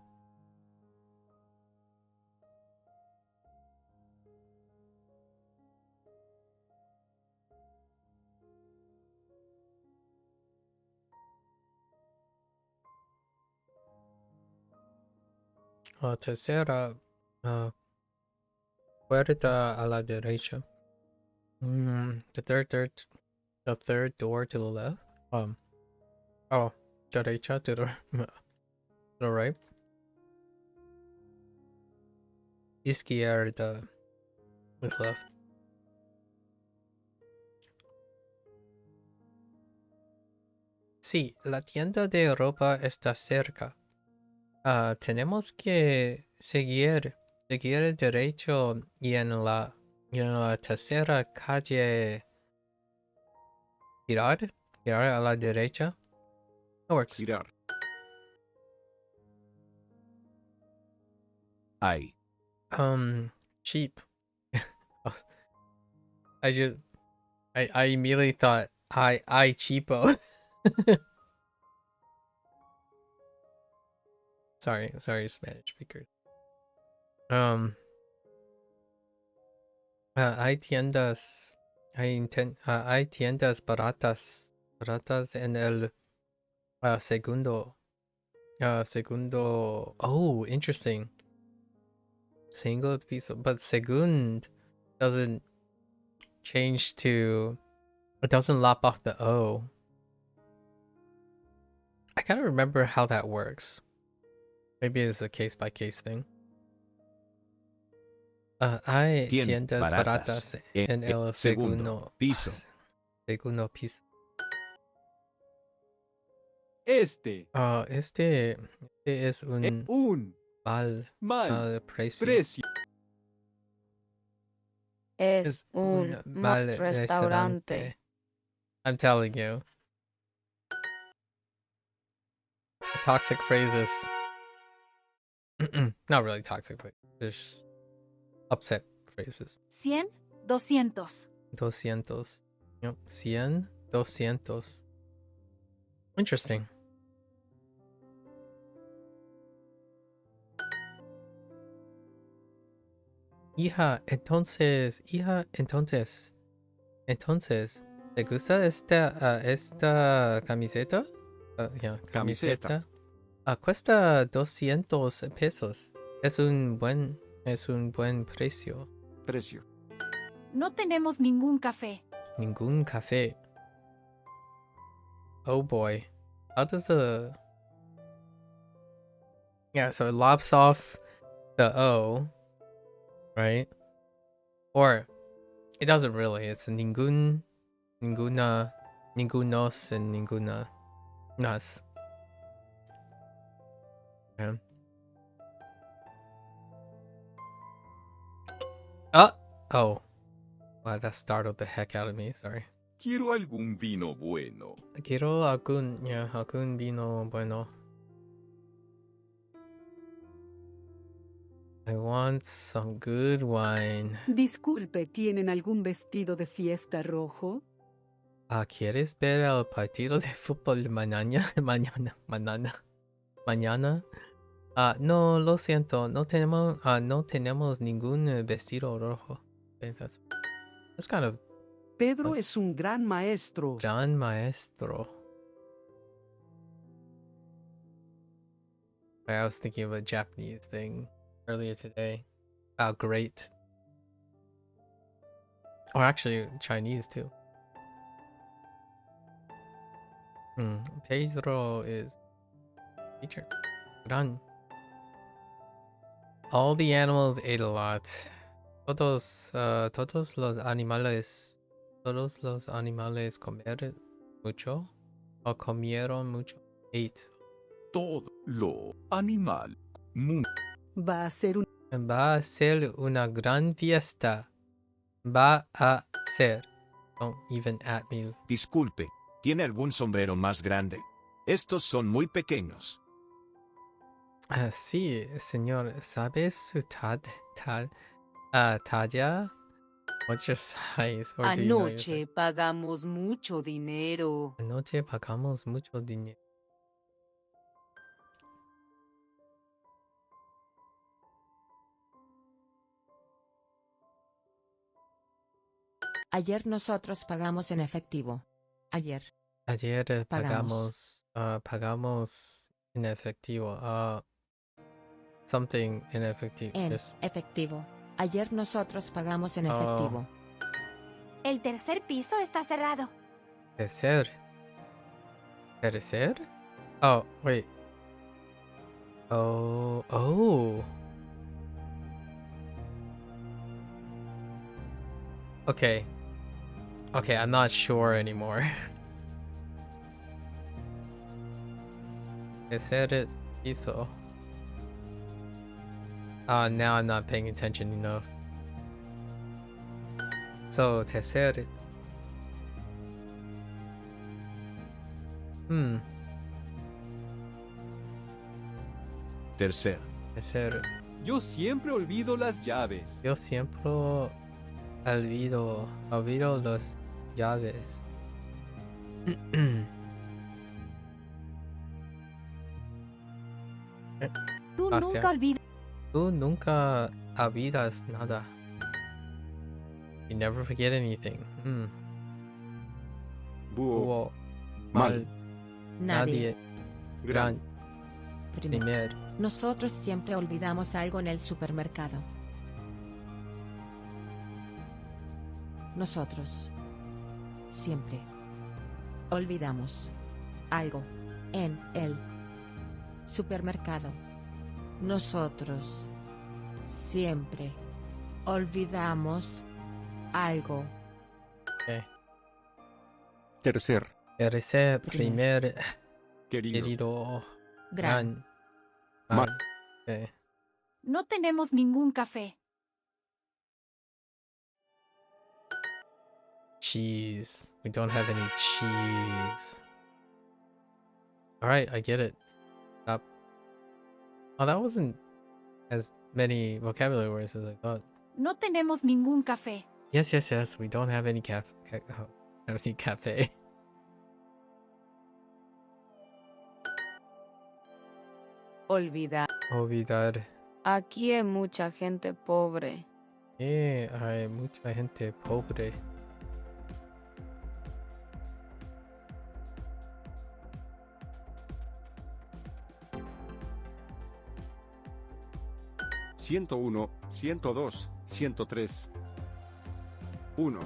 Tercera, puerta a la derecha. The third door to the left. Oh, derecha to the right. Izquierda is left. Sí, la tienda de ropa está cerca. Tenemos que seguir derecho y en la tercera calle girar a la derecha. That works. Girar. Hay. Cheap. I immediately thought I cheapo. Sorry, Spanish speakers. Hay tiendas baratas en el segundo. Oh, interesting. Segundo piso, but segund doesn't change to. It doesn't lop off the O. I kind of remember how that works. Maybe it's a case by case thing. Hay tiendas baratas en el segundo piso. Segundo piso. Este Este es un mal precio. Es un mal restaurante. I'm telling you. Toxic phrases. Not really toxic, but there's upset phrases. 100, 200. 200. Yep. 100, 200. Interesting. Hija, entonces, ¿te gusta esta camiseta? Yeah, camiseta. Cuesta 200 pesos. Es un buen precio. No tenemos ningún café. Ningún café. Oh boy. How does the... Yeah, so it lops off the O, right? Or it doesn't really. It's ningún, ninguna, ningunos, and ninguna nas. Okay. Oh. Wow, that startled the heck out of me. Sorry. Quiero algún vino bueno. Quiero algún vino bueno. I want some good wine. Disculpe, ¿tienen algún vestido de fiesta rojo? ¿Quieres ver el partido de fútbol mañana? Mañana? No, lo siento, no tenemos ningún vestido rojo. Okay, that's kind of... Pedro es un gran maestro. Gran maestro. I was thinking of a Japanese thing earlier today. Great. Or actually Chinese too. Pedro is teacher. Gran. All the animals ate a lot. Todos los animales comer mucho o comieron mucho. Ate. Todo lo animal. Va a ser una gran fiesta. Va a ser. Don't even at me. Disculpe, ¿tiene algún sombrero más grande? Estos son muy pequeños. Sí, señor. ¿Sabes su talla? What's your size? Or do you know your size? pagamos mucho dinero. Anoche pagamos mucho dinero. Ayer nosotros pagamos en efectivo. Ayer pagamos en efectivo. Something in efectivo. En efectivo. Ayer nosotros pagamos en efectivo. El tercer piso está cerrado. ¿Tercer? Oh, wait. Oh. Okay, I'm not sure anymore. Tercer piso. Now I'm not paying attention enough. So, tercer. Tercer. Yo siempre olvido las llaves. Yo siempre olvido las llaves. Tú Gracias. nunca olvidas. Tú nunca olvidas nada. You never forget anything. Búho. Búho. Mal. Mal. Nadie. Nadie. Gran. Primero. Nosotros siempre olvidamos algo en el supermercado. Nosotros siempre olvidamos algo en el supermercado. Nosotros siempre olvidamos algo. Tercer. Tercer, primer, Querido. querido, Gran. mal. Mal. No tenemos ningún café. Cheese. We don't have any cheese. Alright, I get it. Stop. Oh, that wasn't as many vocabulary words as I thought. No tenemos ningún café. Yes, yes, yes. We don't have any any cafe. Olvidar. Olvidar. Aquí hay mucha gente pobre. Hay mucha gente pobre. $101, $102, $103. 1,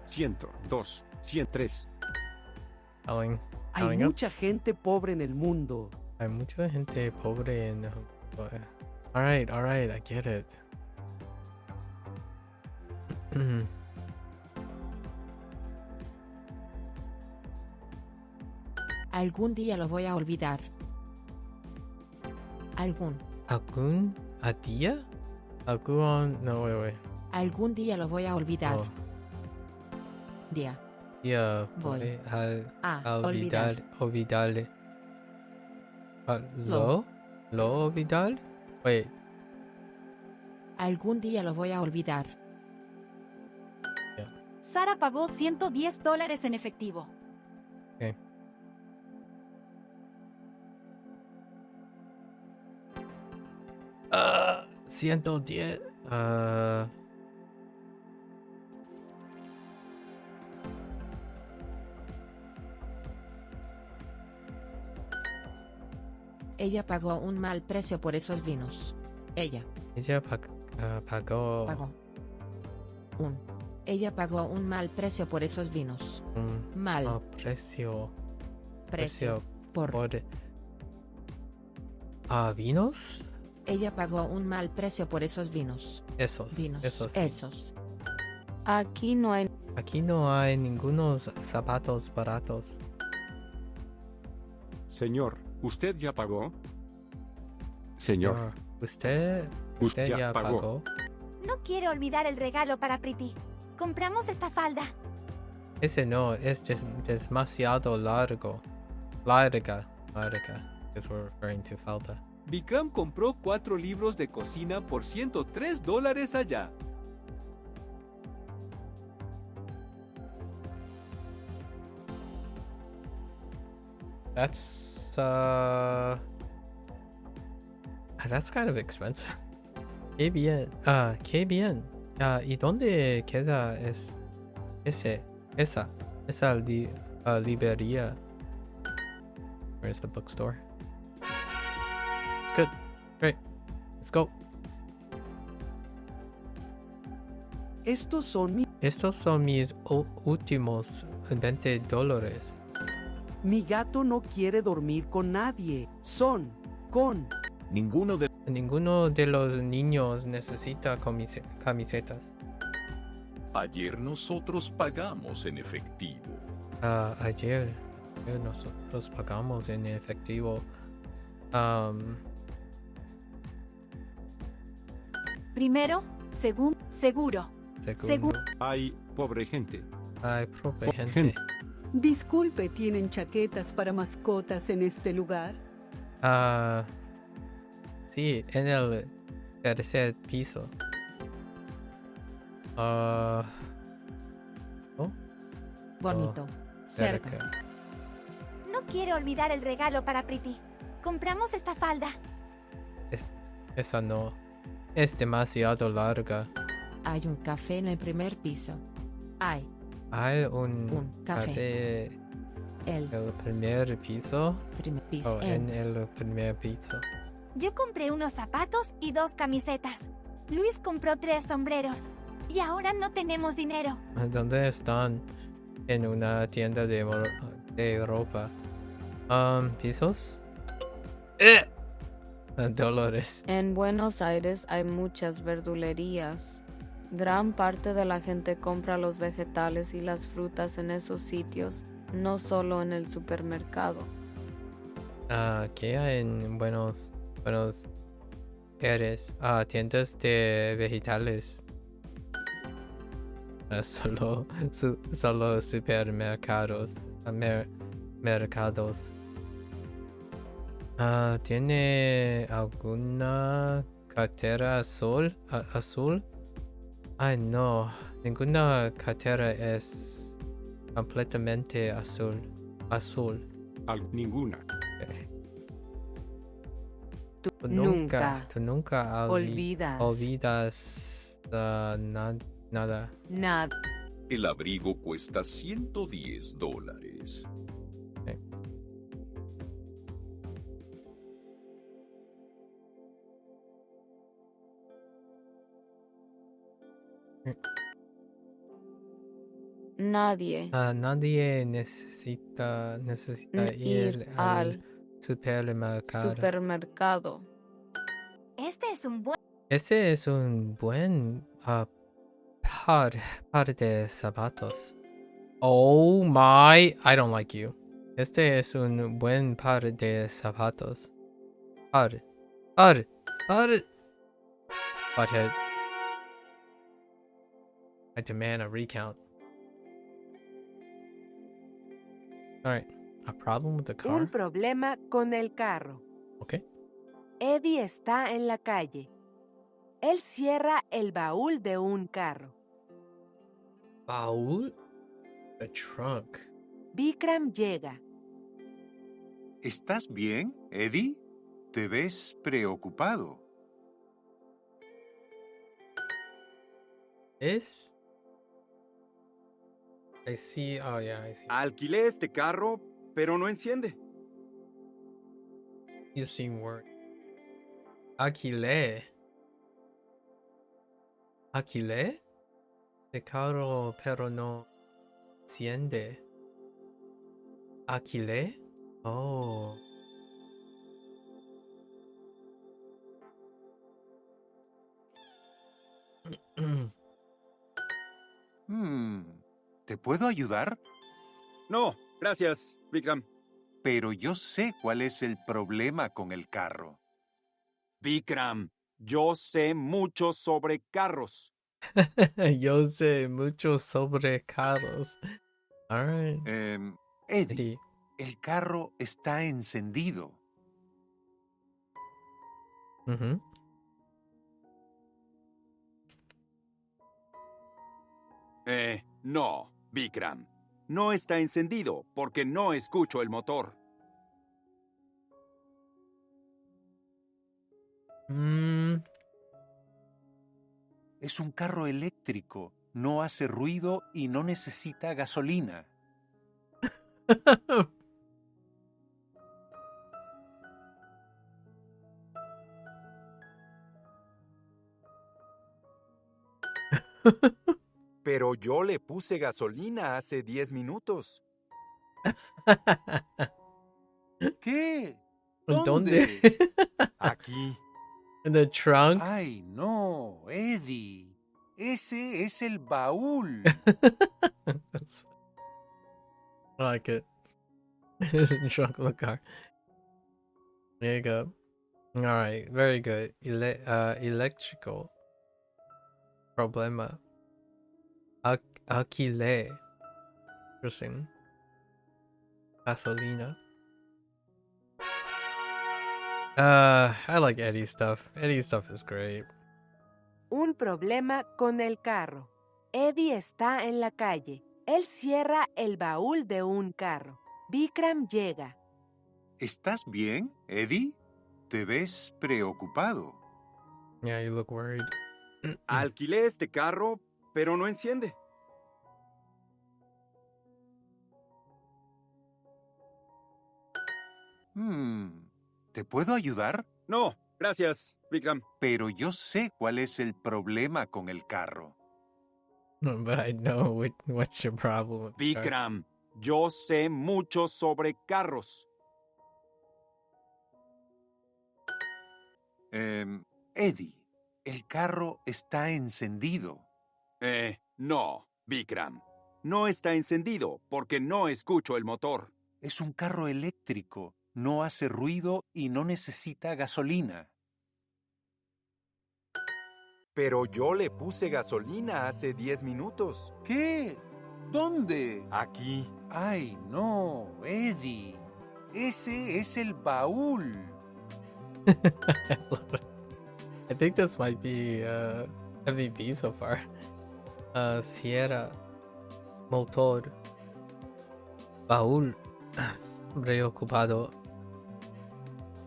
102, 103. Telling Hay up. mucha gente pobre en el mundo. Hay mucha gente pobre en... Alright, I get it. Algún día lo voy a olvidar. ¿Algún ¿A día? No, wait. Algún día lo voy a olvidar. Oh, Día. yeah, Voy a olvidar. olvidar. Lo. ¿Lo olvidar? Wait, Algún día lo voy a olvidar. Sara pagó $110 en efectivo. okay. Ah, 110. Ella pagó un mal precio por esos vinos. Ella Ella pagó Ella pagó un mal precio por esos vinos. un Mal precio precio por. ¿Vinos? Ella pagó un mal precio por esos vinos. Esos. Esos. Aquí no hay. Aquí no hay ningunos zapatos baratos. Señor, ¿usted ya pagó? Señor, Ah, ¿Usted ya pagó? No quiero olvidar el regalo para Pretty. Compramos esta falda. Ese no, es demasiado larga. Because we're referring to falda. Bikram compró 4 libros de cocina por $103 allá. That's kind of expensive. Qué bien. Qué bien. ¿Y dónde queda esa librería? Where's the bookstore? Good. Great. Let's go. Estos son Estos son mis últimos $20. Mi gato no quiere dormir con nadie. Son con. Ninguno de Ninguno de los niños necesita camisetas. Ayer nosotros pagamos en efectivo. Ayer nosotros pagamos en efectivo. Primero, seguro. Segundo. hay pobre gente. Ay, pobre Pobre gente. gente. Disculpe, ¿tienen chaquetas para mascotas en este lugar? Sí, en el tercer piso. ¿Oh? Bonito. Cerca. No quiero olvidar el regalo para Pretty. Compramos esta falda. Esa no. Es demasiado larga. Hay un café en el primer piso. Hay Hay un café. café El en el primer piso. primer piso. En el primer piso. Yo compré unos zapatos y 2 camisetas. Luis compró 3 sombreros. Y ahora no tenemos dinero. ¿Dónde están? En una tienda de ropa. ¿Pisos? Dólares. En Buenos Aires hay muchas verdulerías. Gran parte de la gente compra los vegetales y las frutas en esos sitios, no solo en el supermercado. ¿Qué hay en Buenos Aires? Tiendas de vegetales. Solo supermercados. Mercados. ¿Tiene alguna cartera azul? Ay, no. Ninguna cartera es completamente azul. Ninguna. Tú Tú nunca nunca olvidas nada. Nada. El abrigo cuesta $110. Nadie Nadie necesita ir al supermercado. supermercado. Este es un buen... Ese es un buen par de zapatos. Oh my, I don't like you. Este es un buen par de zapatos. Par. Butthead. I demand a recount. Alright. A problem with the car? Un problema con el carro. Okay. Eddie está en la calle. Él cierra el baúl de un carro. Baúl? The trunk. Vikram llega. ¿Estás bien, Eddie? Te ves preocupado. ¿Es? I see. Oh, yeah, I see. Alquilé este carro, pero no enciende. You seem worried. Alquilé de carro, pero no enciende. Alquilé? Oh. ¿Te puedo ayudar? No, gracias, Vikram. Pero yo sé cuál es el problema con el carro. Vikram, yo sé mucho sobre carros. Yo sé mucho sobre carros. All right. Eddie, el carro está encendido. No, Vikram. No está encendido porque no escucho el motor. Es un carro eléctrico. No hace ruido y no necesita gasolina. Pero yo le puse gasolina hace 10 minutos. ¿Qué? ¿Dónde? Aquí. In the trunk? Ay, no, Eddie. Ese es el baúl. That's I like it. It's in the trunk of the car. There you go. All right, very good. Electrical problema. Alquilé. Interesting. Gasolina. I like Eddie's stuff. Eddie's stuff is great. Un problema con el carro. Eddie está en la calle. Él cierra el baúl de un carro. Vikram llega. ¿Estás bien, Eddie? Te ves preocupado. Yeah, you look worried. Alquilé este carro, pero no enciende. ¿Te puedo ayudar? No, gracias, Vikram. Pero yo sé cuál es el problema con el carro. But I know what's your problem with the car. Vikram, yo sé mucho sobre carros. Eddie, el carro está encendido. No, Vikram. No está encendido porque no escucho el motor. Es un carro eléctrico. No hace ruido y no necesita gasolina. Pero yo le puse gasolina hace 10 minutos. ¿Qué? ¿Dónde? Aquí. Ay, no, Eddie. Ese es el baúl. I think this might be MVP so far. Sierra, motor, baúl, preocupado,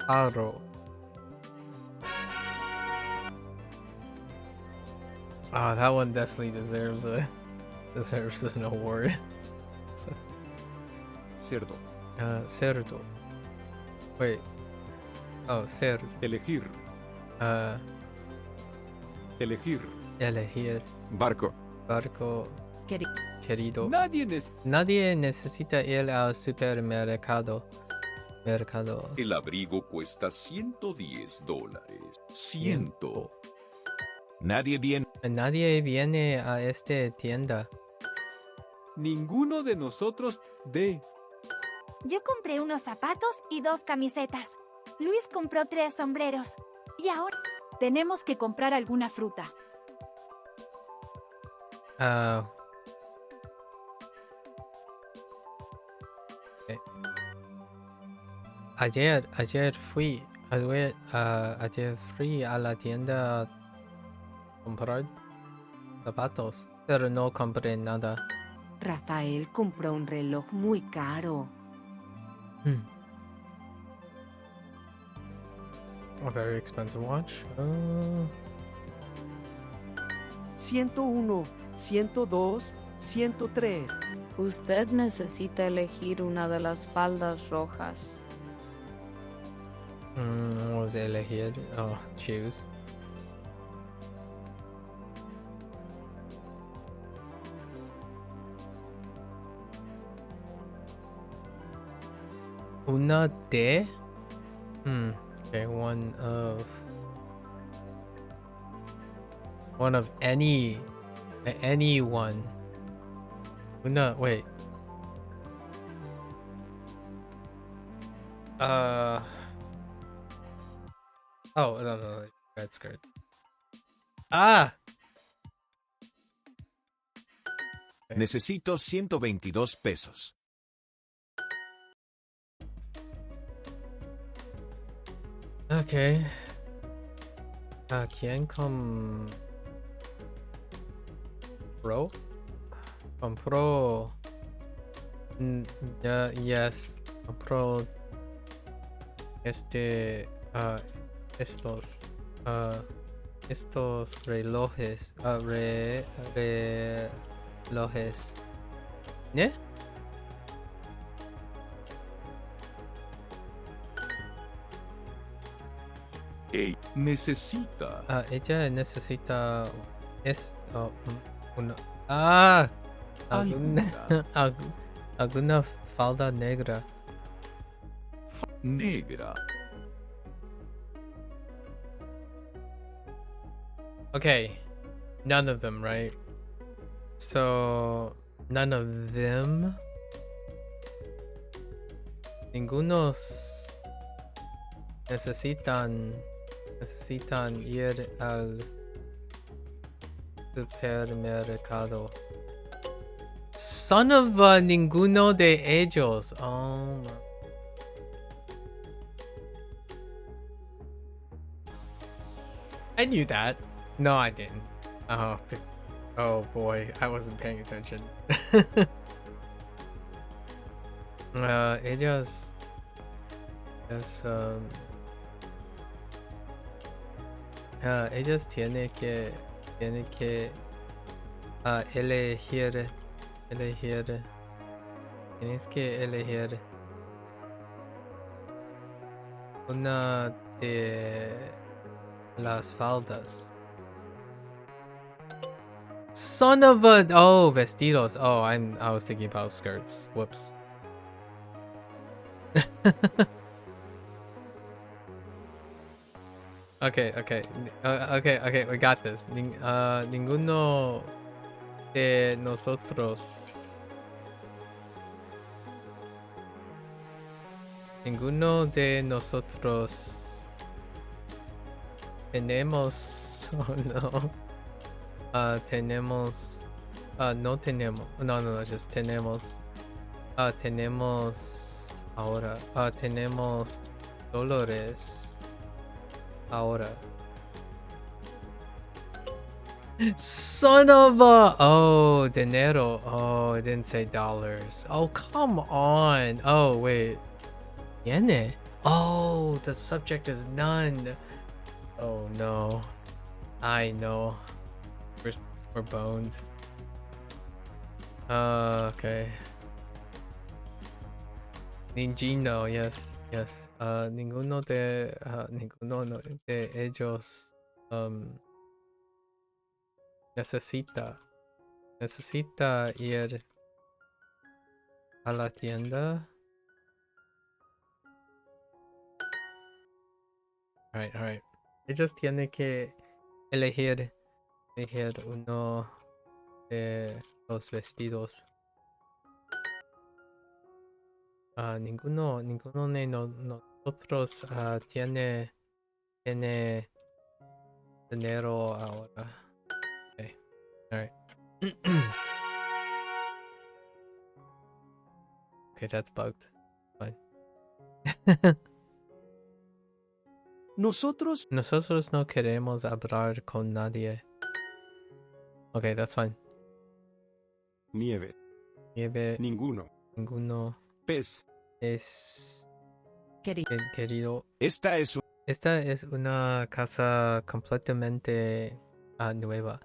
carro. Oh, that one definitely deserves an award. So, Cerdo. cerdo. Wait. Oh, cerdo. Elegir. Elegir. Elegir. Barco. Barco. Querido. Nadie necesita ir al supermercado. El abrigo cuesta $110. 100. Nadie viene a esta tienda. Ninguno de nosotros Yo compré unos zapatos y 2 camisetas. Luis compró 3 sombreros. Y ahora tenemos que comprar alguna fruta. Ayer fui a la tienda a comprar zapatos, pero no compré nada. Rafael compró un reloj muy caro. A very expensive watch. 101, 102, 103. Usted necesita elegir una de las faldas rojas. Vamos a elegir. Oh, choose. Una de. Okay, one of anyone. Una, wait. Oh, no. Red skirts. Necesito 122 pesos. Okay. ¿A quién compró? Compró. Yes. Compró. Estos relojes. Relojes. ¿Eh? Necesita. Ella necesita alguna falda negra. Negra. Okay, none of them, right? So none of them. Ningunos necesitan ir al supermercado. Son of ninguno de ellos. Oh my. I knew that. No, I didn't. Oh boy, I wasn't paying attention. Ellos tienen que elegir. Tienes que elegir una de las faldas. Son of a... Oh, vestidos. Oh, I was thinking about skirts. Whoops. Okay, we got this. Ninguno de nosotros. Ninguno de nosotros tenemos. Oh no. Tenemos. No tenemos. No, just tenemos. Tenemos. Ahora. Tenemos dólares. Ahora. Son of a... Oh, dinero. Oh, it didn't say dollars. Oh, come on. Oh, wait. Yene. Oh, the subject is none. Oh, no. I know. We're boned. Okay. Ninjino, yes. Ninguno de ellos necesita ir a la tienda. Alright. Ellos tienen que elegir uno de los vestidos. Ninguno de nosotros tiene dinero ahora. Okay. Alright. Okay, that's bugged. Fine. Nosotros no queremos hablar con nadie. Okay, that's fine. Nieve. Ninguno. Pez. Querido. Esta es una casa completamente nueva.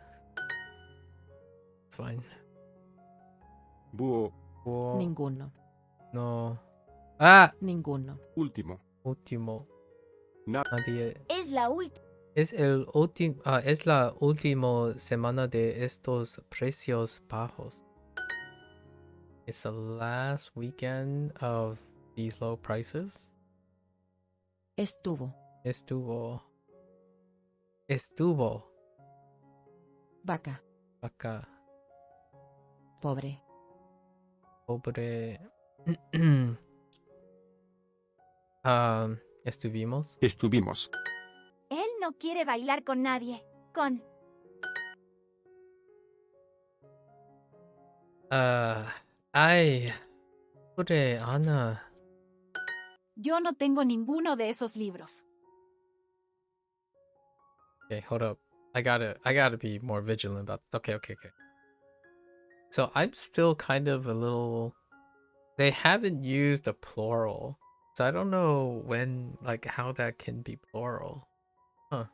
It's fine. Búho. Ninguno. No. Ninguno. Último. Nadie. Es la última. Es la última semana de estos precios bajos. It's the last weekend of these low prices. Estuvo. Vaca. Pobre. Estuvimos. Él no quiere bailar con nadie. Ay. Pobre Ana. Yo no tengo ninguno de esos libros. Okay, hold up. I gotta be more vigilant about this. Okay. So I'm still kind of a little... They haven't used a plural. So I don't know when, like, how that can be plural. Huh.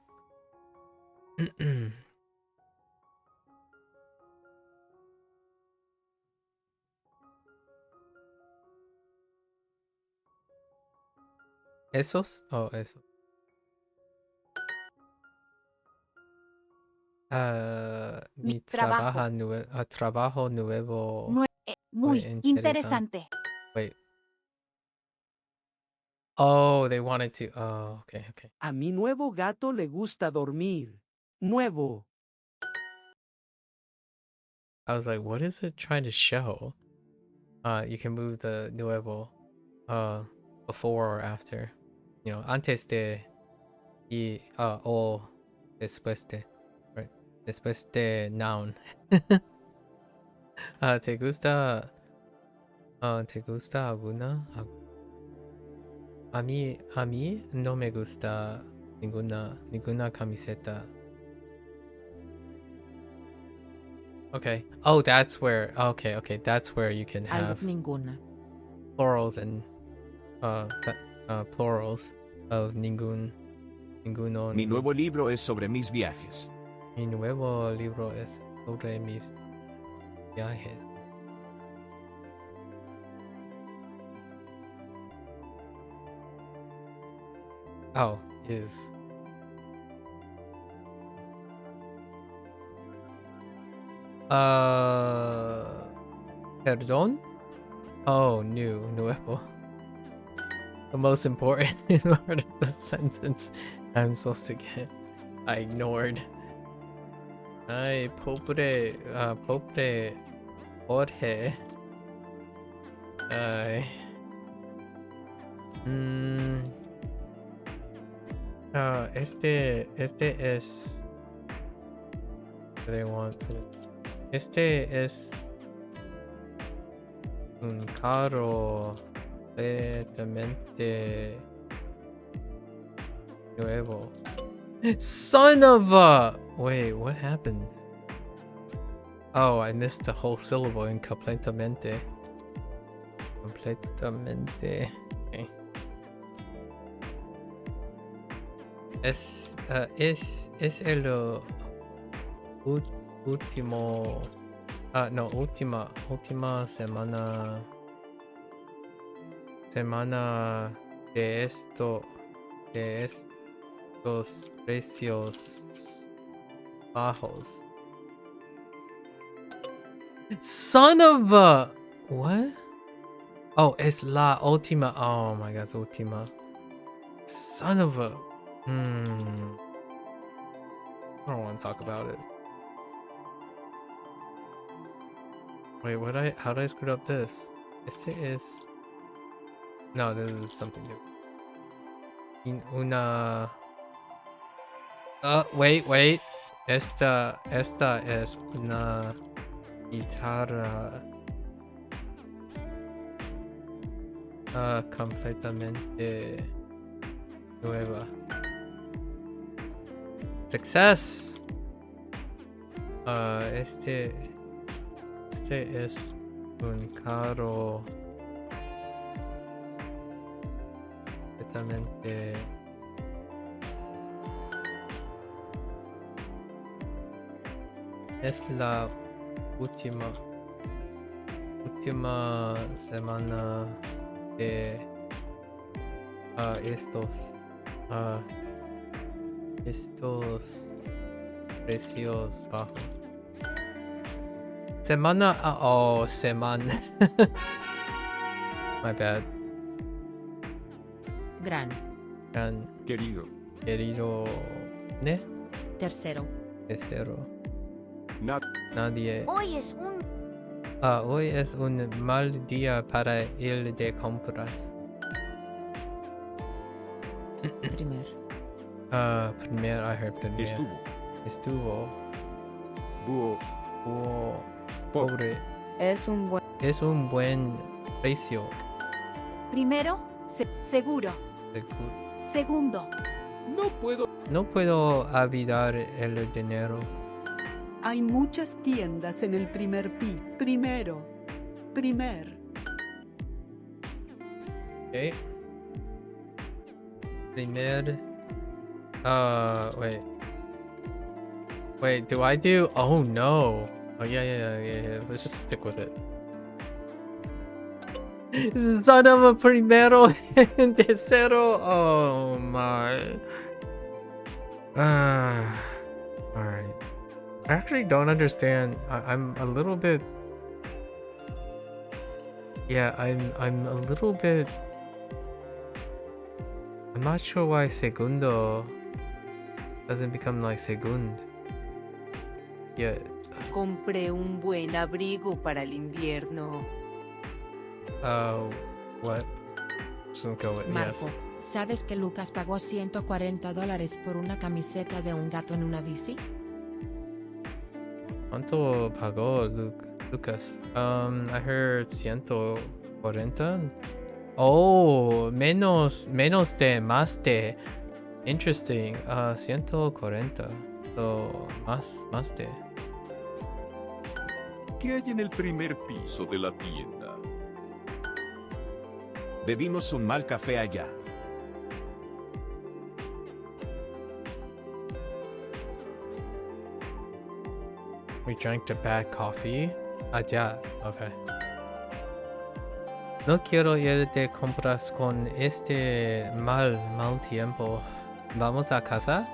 ¿Esos? Oh, eso. Mi trabajo nuevo. Muy interesante. Wait. Oh, they wanted to... Oh, okay. A mi nuevo gato le gusta dormir. Nuevo. I was like, what is it trying to show? You can move the nuevo before or after. You know, antes de y o después de. Right? Después de noun. ¿Te gusta alguna? A mí no me gusta ninguna camiseta. Okay. Oh, that's where... Okay. That's where you can have Ninguna. plurals and plurals of ningún Ninguno. Mi nuevo libro es sobre mis viajes. Mi nuevo libro es sobre mis viajes. Oh, is. Perdón? Oh, nuevo. The most important part of the sentence I'm supposed to get. I ignored. Ay, pobre Jorge. Ay. Este es. What do they want for this? Este es un carro completamente nuevo. Son of a... Wait, what happened? Oh, I missed the whole syllable in completamente. Completamente. Okay. Es el último... no, última semana de estos precios bajos. Son of a... What? Oh, es la última. Oh my god, es última. Son of a... I don't want to talk about it. Wait, how did I screw up this? Este es... No, this is something different. Una... wait. Esta es una guitarra completamente nueva. Success! Este es un carro completamente es la última semana de estos precios bajos. Semana. Oh, semana. My bad. Gran. Querido. ¿Ne? Tercero. Nadie. Hoy es un... Hoy es un mal día para ir de compras. Primer. I heard primer. Estuvo. Búho. Pobre. Es un buen precio. Primero, seguro. Segundo. No puedo olvidar el dinero. Hay muchas tiendas en el primer piso. Primer. Okay. Primer. Wait, do I do? Oh no. Oh yeah. Let's just stick with it. Son of a primero and tercero. Oh my. Alright. I actually don't understand. I'm a little bit. Yeah, I'm a little bit. I'm not sure why segundo doesn't become like segund. Yeah. Compré un buen abrigo para el invierno. What? So go with Marco, yes. ¿sabes que Lucas pagó $140 por una camiseta de un gato en una bici? ¿Cuánto pagó Lucas? I heard 140. Oh, menos de, más de. Interesting. 140. So, más de. ¿Qué hay en el primer piso de la tienda? Bebimos un mal café allá. We drank the bad coffee. Ya, okay. No quiero ir de compras con este mal tiempo. ¿Vamos a casa?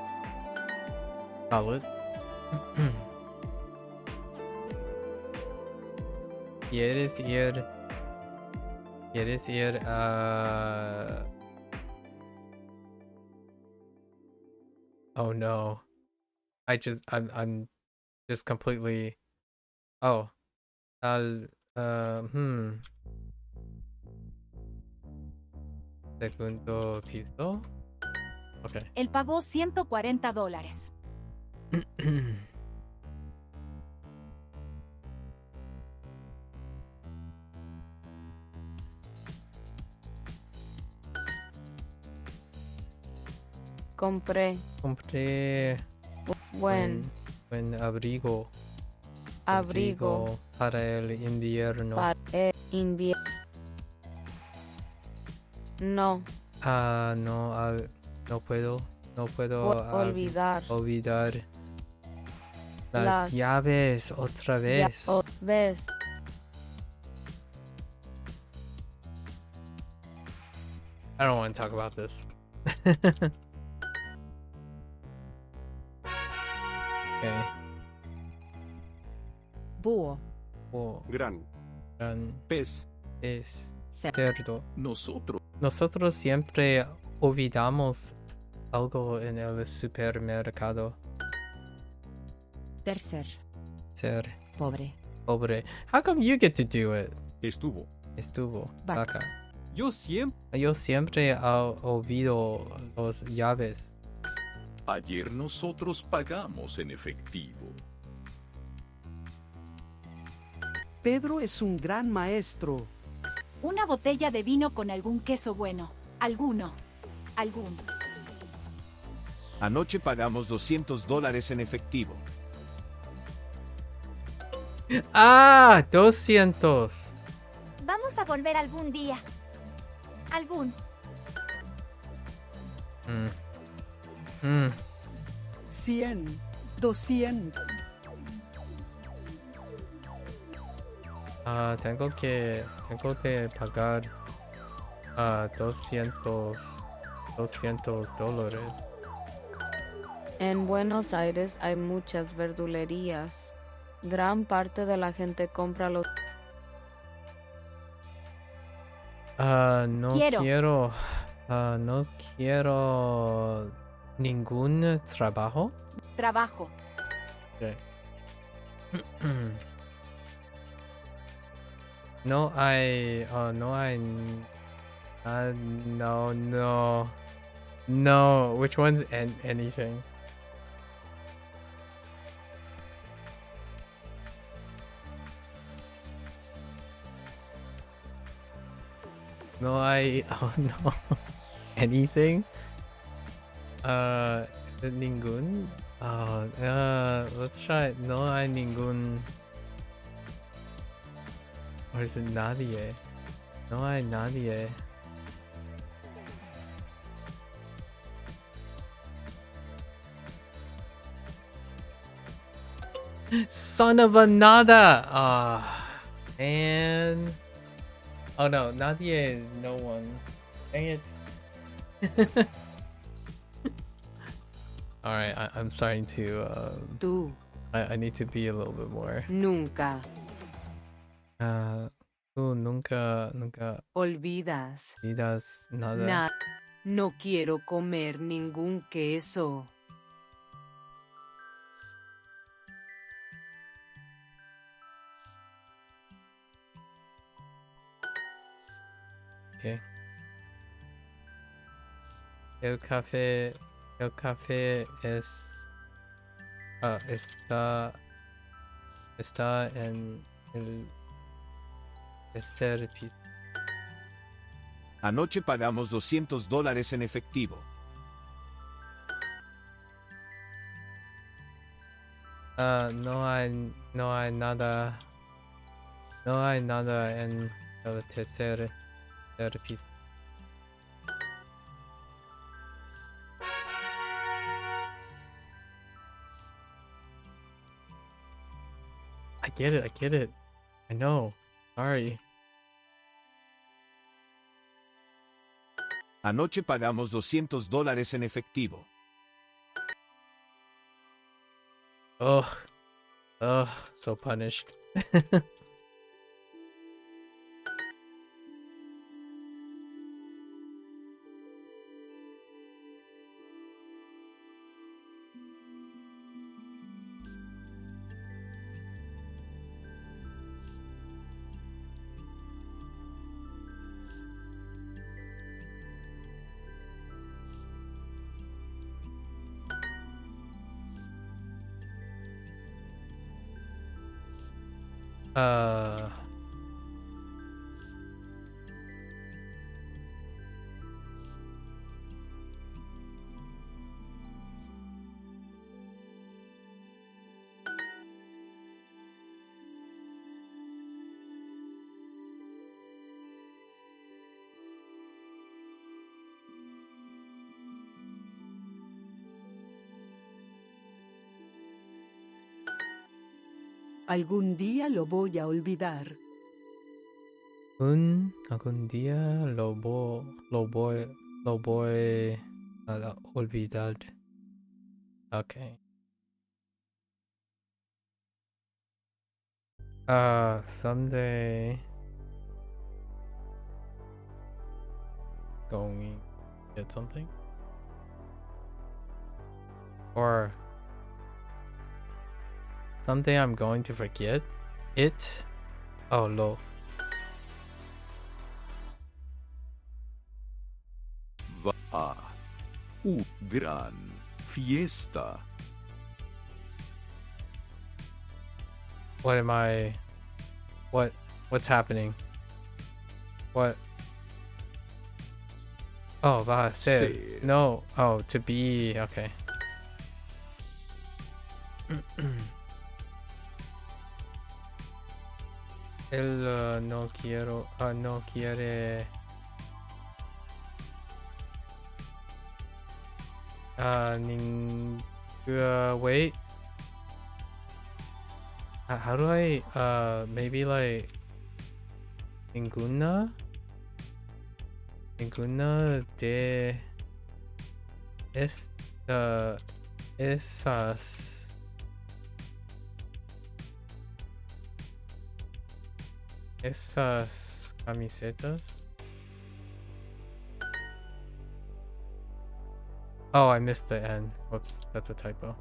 Salud. ¿Quieres ir a... Oh no. I'm just completely... Oh. Segundo piso. Okay. Él pagó $140. Compré. Buen Abrigo. abrigo Para el invierno. para el invierno. No No puedo olvidar las llaves otra vez. ves. I don't want to talk about this. Okay. Búho. Gran. Pez. Cerdo. Nosotros siempre olvidamos algo en el supermercado. Tercer. Ser Pobre. pobre. How come you get to do it? Estuvo. Vaca. Yo siempre olvido las llaves. Ayer nosotros pagamos en efectivo. Pedro es un gran maestro. Una botella de vino con algún queso bueno. Algún. Anoche pagamos $200 en efectivo. 200. Vamos a volver algún día. Algún. 100, 200. Tengo que pagar $200. En Buenos Aires hay muchas verdulerías. Gran parte de la gente compra los... No quiero ningún trabajo. Trabajo. Okay. No hay... No. Which one's anything? No hay... Oh no. Anything? Ningún? Let's try... No hay ningún... Or is it nadie? No hay nadie. Son of a nada! And... Oh no, nadie is no one. Dang it. Alright, I'm starting to... Tú. I need to be a little bit more... Nunca. Tú nunca Olvidas. nada. No quiero comer ningún queso. Okay. El café es... está en el tercer piso. Anoche pagamos $200 en efectivo. No hay nada. No hay nada en el tercer piso. I get it. I get it. I know. Sorry. Anoche pagamos $200 en efectivo. Ugh. Ugh. So punished. Algún día lo voy a olvidar. Algún día lo voy a olvidar. Okay. Someday going to get something? Or someday I'm going to forget it? Oh, lo. Va una gran fiesta. What am I... What's happening? What? Oh, va a ser. No. Oh, to be. Okay. Él no quiere. Wait. How do I maybe like ninguna de esas camisetas. Oh, I missed the N. Whoops, that's a typo.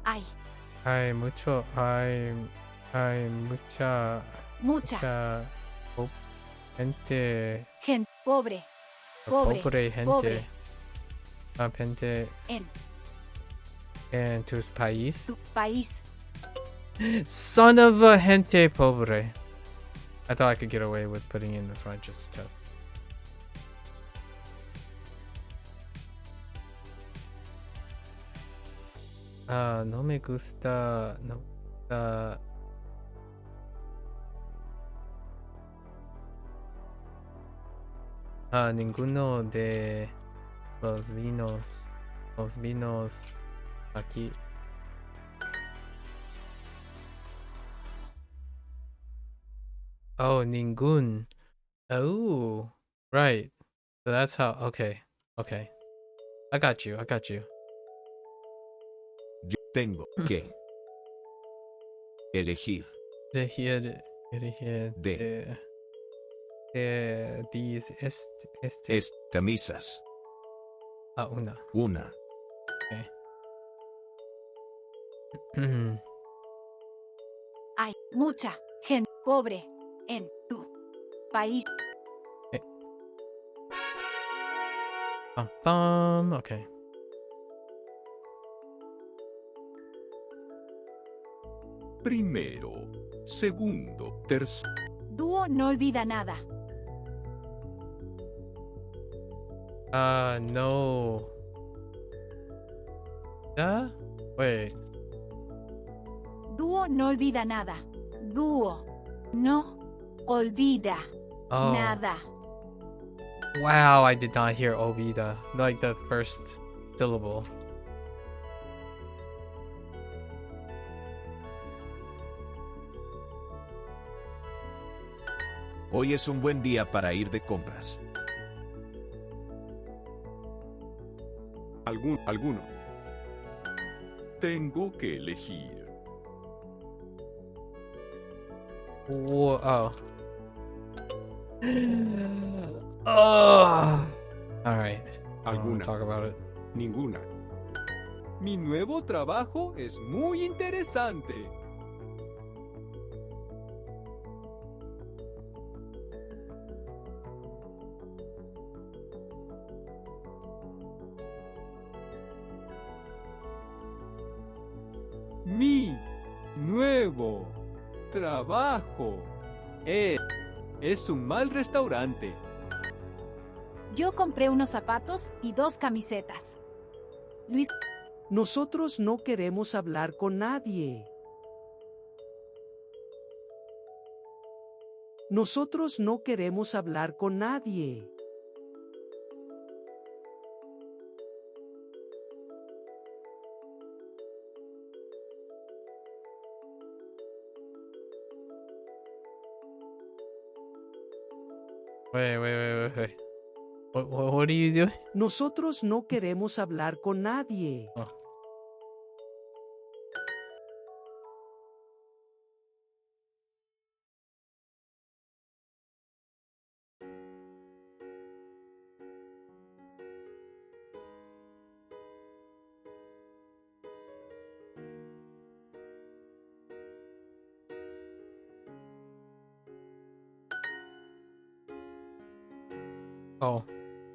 Hay Hay mucha gente pobre. pobre gente Pobre. gente en tu país. Tu país. Son of a gente pobre. I thought I could get away with putting in the front just to test. No me gusta. No. Ninguno de los vinos. Los vinos aquí. Oh, ningún. Oh, right. So that's how. Okay. Okay. I got you. I got you. Yo tengo que elegir Elegir de these camisas. Una. Una. Okay. Hay mucha gente pobre en tu país. Okay. Primero, segundo, tercero. Dúo no olvida nada. No. Wait. Dúo no olvida nada. Dúo no olvida nada. Wow, I did not hear Ovida. Like the first syllable. Hoy es un buen día para ir de compras. Alguno. Tengo que elegir. Whoa, oh. Oh. All right. Alguna. Talk about it. Ninguna. Mi nuevo trabajo es muy interesante. Mi nuevo trabajo es un mal restaurante. Yo compré unos zapatos y 2 camisetas. Luis. Nosotros no queremos hablar con nadie. Nosotros no queremos hablar con nadie. Wait. What are you doing? Nosotros no queremos hablar con nadie. Oh. Oh,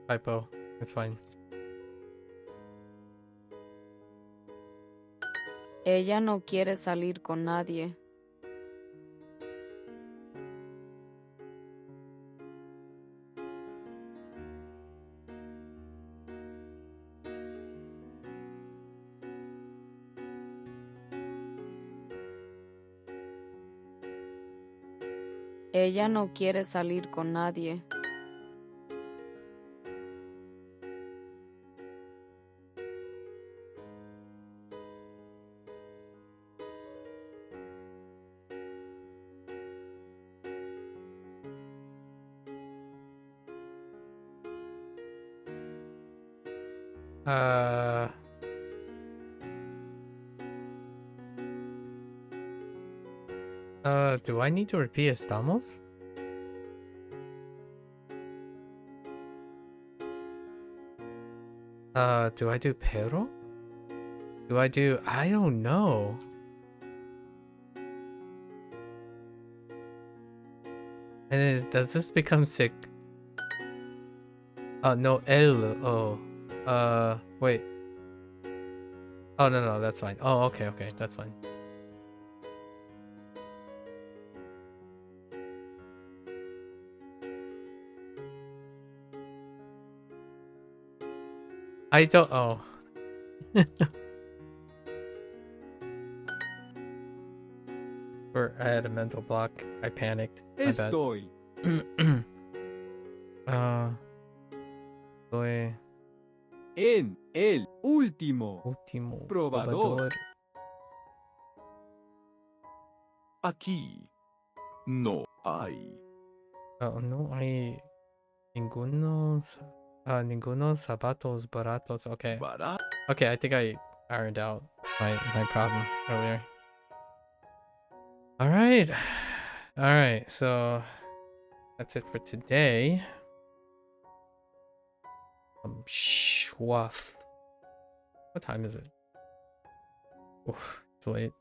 typo. It's fine. Ella no quiere salir con nadie. Ella no quiere salir con nadie. Do I need to repeat estamos? Do I do pero? Do I do... I don't know. And does this become sick? No, el. Oh. Wait. Oh, no, that's fine. Oh, okay, that's fine. I don't... Oh. I had a mental block. I panicked. My bad. Estoy. Estoy... En el último probador. Aquí no hay. Oh, no hay ningunos zapatos baratos. Okay. Okay, I think I ironed out my problem earlier. Alright, so that's it for today. Schwuff. What time is it? Oof, it's late.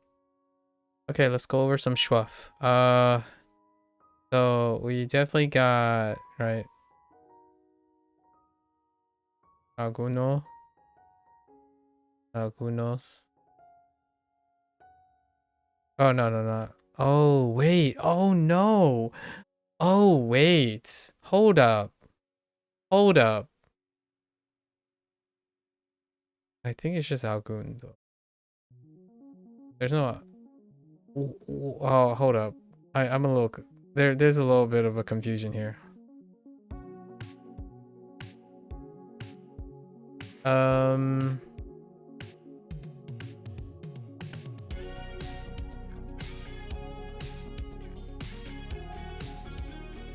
Okay, let's go over some schwuff. So we definitely got, right, algunos. Oh, no. Oh, wait. Oh, no. Oh, wait. Hold up. I think it's just algun, though. There's no... Oh, hold up. I'm a little... There's a little bit of a confusion here.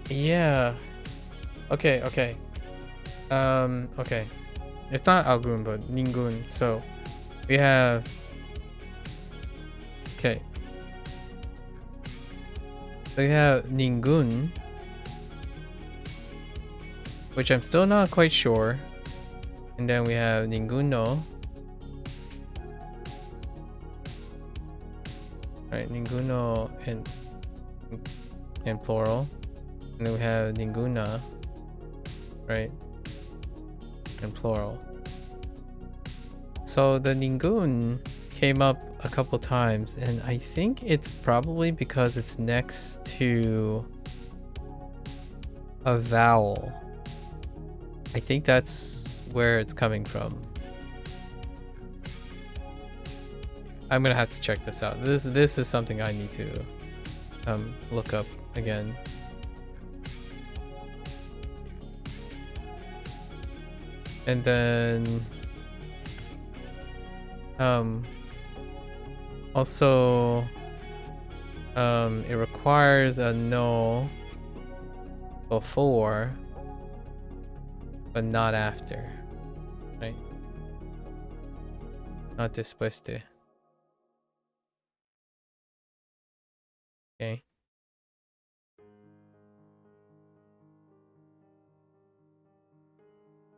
Yeah. Okay, okay. Okay. It's not algun, but ningun. So we have. Okay. So we have ningun, which I'm still not quite sure. And then we have ninguno. Right, ninguno in plural. And then we have ninguna, right, in plural. So the ningun came up a couple times, and I think it's probably because it's next to a vowel. I think that's where it's coming from. I'm gonna have to check this out. This is something I need to look up again. And then also it requires a no before but not after, right? Not después de. Okay.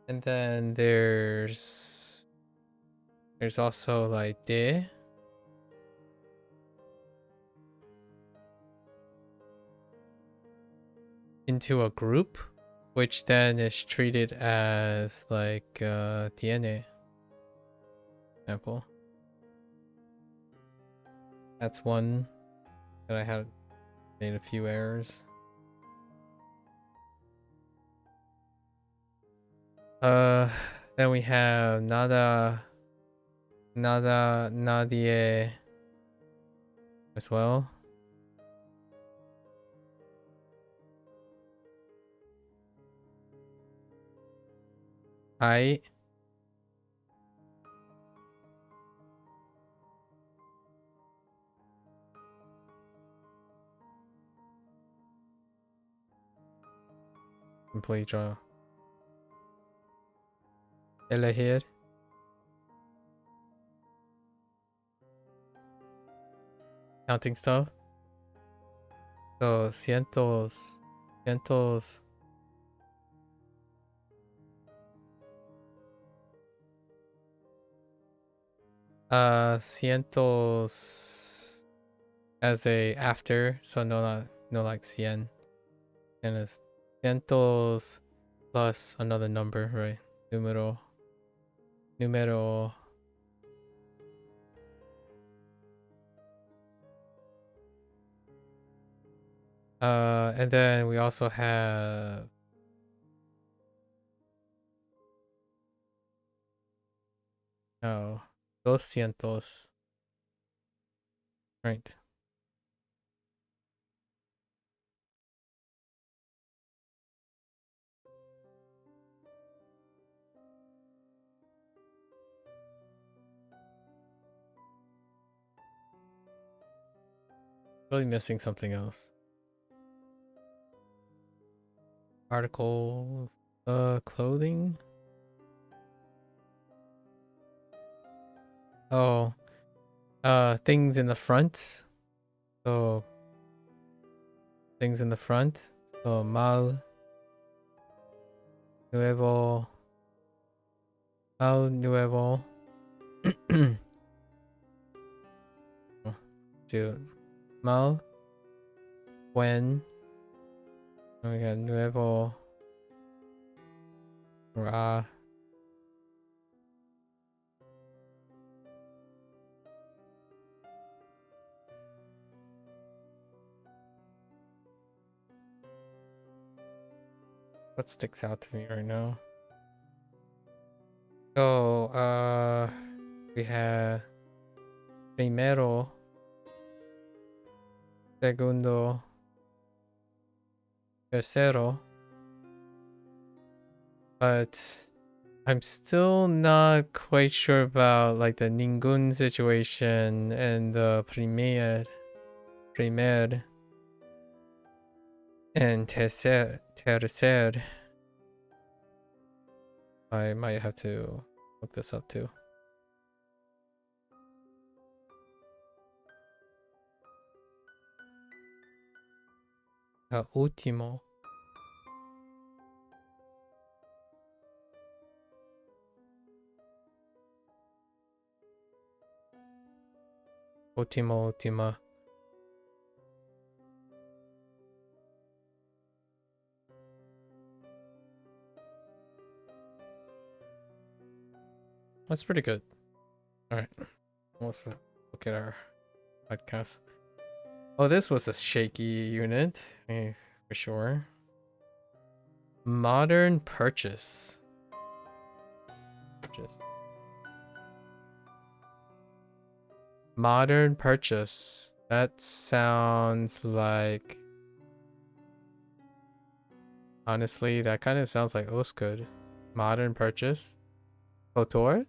And then there's also like de. Into a group, which then is treated as like tiene. Example. That's one that I had made a few errors. Then we have nada, nadie as well. I. Complete draw. Elegir. Counting stuff. So cientos. Cientos as a after, so no like cien. And it's cientos plus another number, right? Numero. And then we also have doscientos. Right. Really missing something else. Articles, clothing. Oh, things in the front. So things in the front. So mal nuevo. Dude, mal when. Oh, we got nuevo. Ra. What sticks out to me right now? So, we have primero, segundo, tercero, but I'm still not quite sure about like the ningún situation and the primer. And tercer. I might have to look this up too. Último. Última. That's pretty good. Alright. Let's look at our podcast. Oh, this was a shaky unit. For sure. Modern purchase. Modern purchase. That sounds like... Honestly, that kind of sounds like Oskud. Modern purchase. Kotor?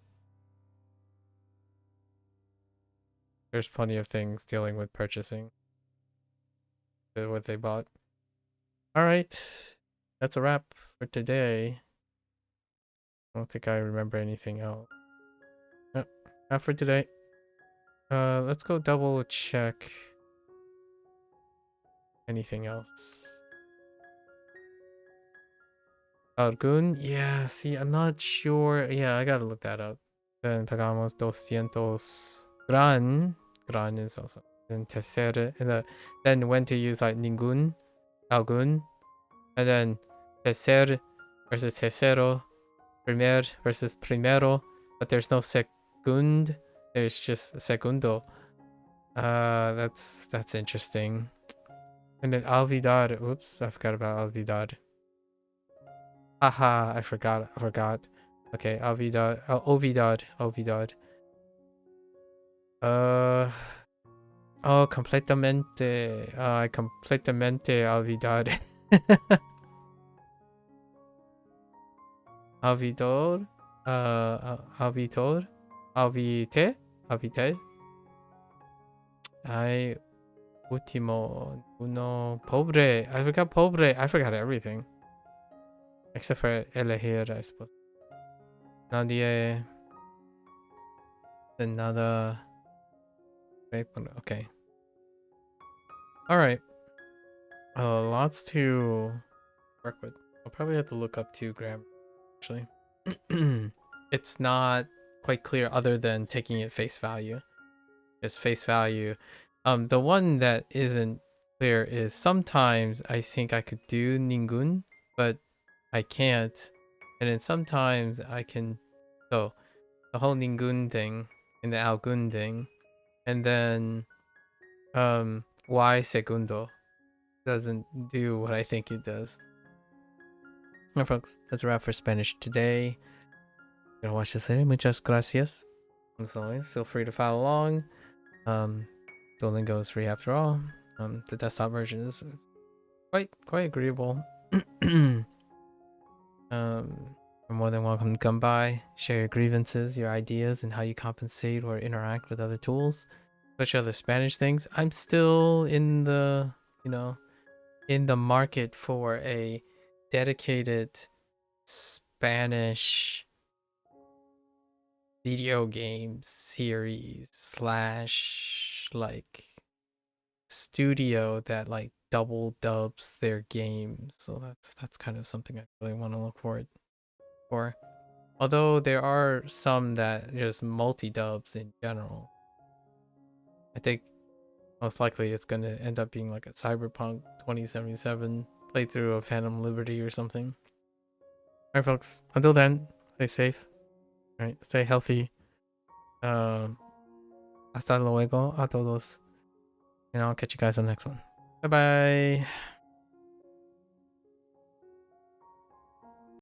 There's plenty of things dealing with purchasing. What they bought. Alright. That's a wrap for today. I don't think I remember anything else. Yep. Not for today. Let's go double check anything else. Algun? Yeah, see, I'm not sure. Yeah, I gotta look that up. Then pagamos 200 gran. Gran is also. Then tercer. And then when to use like ningún, algun. And then tercer versus tercero. Primer versus primero. But there's no secund. There's just segundo. That's interesting. And then olvidar. Oops, I forgot about olvidar. Haha, I forgot. Okay, olvidar. Olvidar. Oh, completamente. Completamente olvidar. Olvidor. Olvidor. Olvite. Último. Uno. Pobre. I forgot pobre. I forgot everything. Except for elegir, I suppose. Nadie. Nada. Okay. Alright. Lots to work with. I'll probably have to look up 2 grammar, actually. It's not quite clear other than taking it face value. It's face value. The one that isn't clear is sometimes I think I could do ningun, but I can't. And then sometimes I can. So the whole ningun thing and the algun thing, and then y segundo doesn't do what I think it does. Alright, folks, that's a wrap for Spanish today. You're gonna watch this later. Muchas gracias. As always, feel free to follow along. Duolingo is free after all. The desktop version is quite agreeable. You're more than welcome to come by, share your grievances, your ideas, and how you compensate or interact with other tools, especially other Spanish things. I'm still in the, in the market for a dedicated Spanish video game series / like studio that like double dubs their games. So that's kind of something I really want to look forward for. Although there are some that just multi-dubs in general. I think most likely it's going to end up being like a Cyberpunk 2077 playthrough of Phantom Liberty or something. Alright, folks. Until then, stay safe. Alright, stay healthy. Hasta luego a todos. And I'll catch you guys on the next one. Bye bye.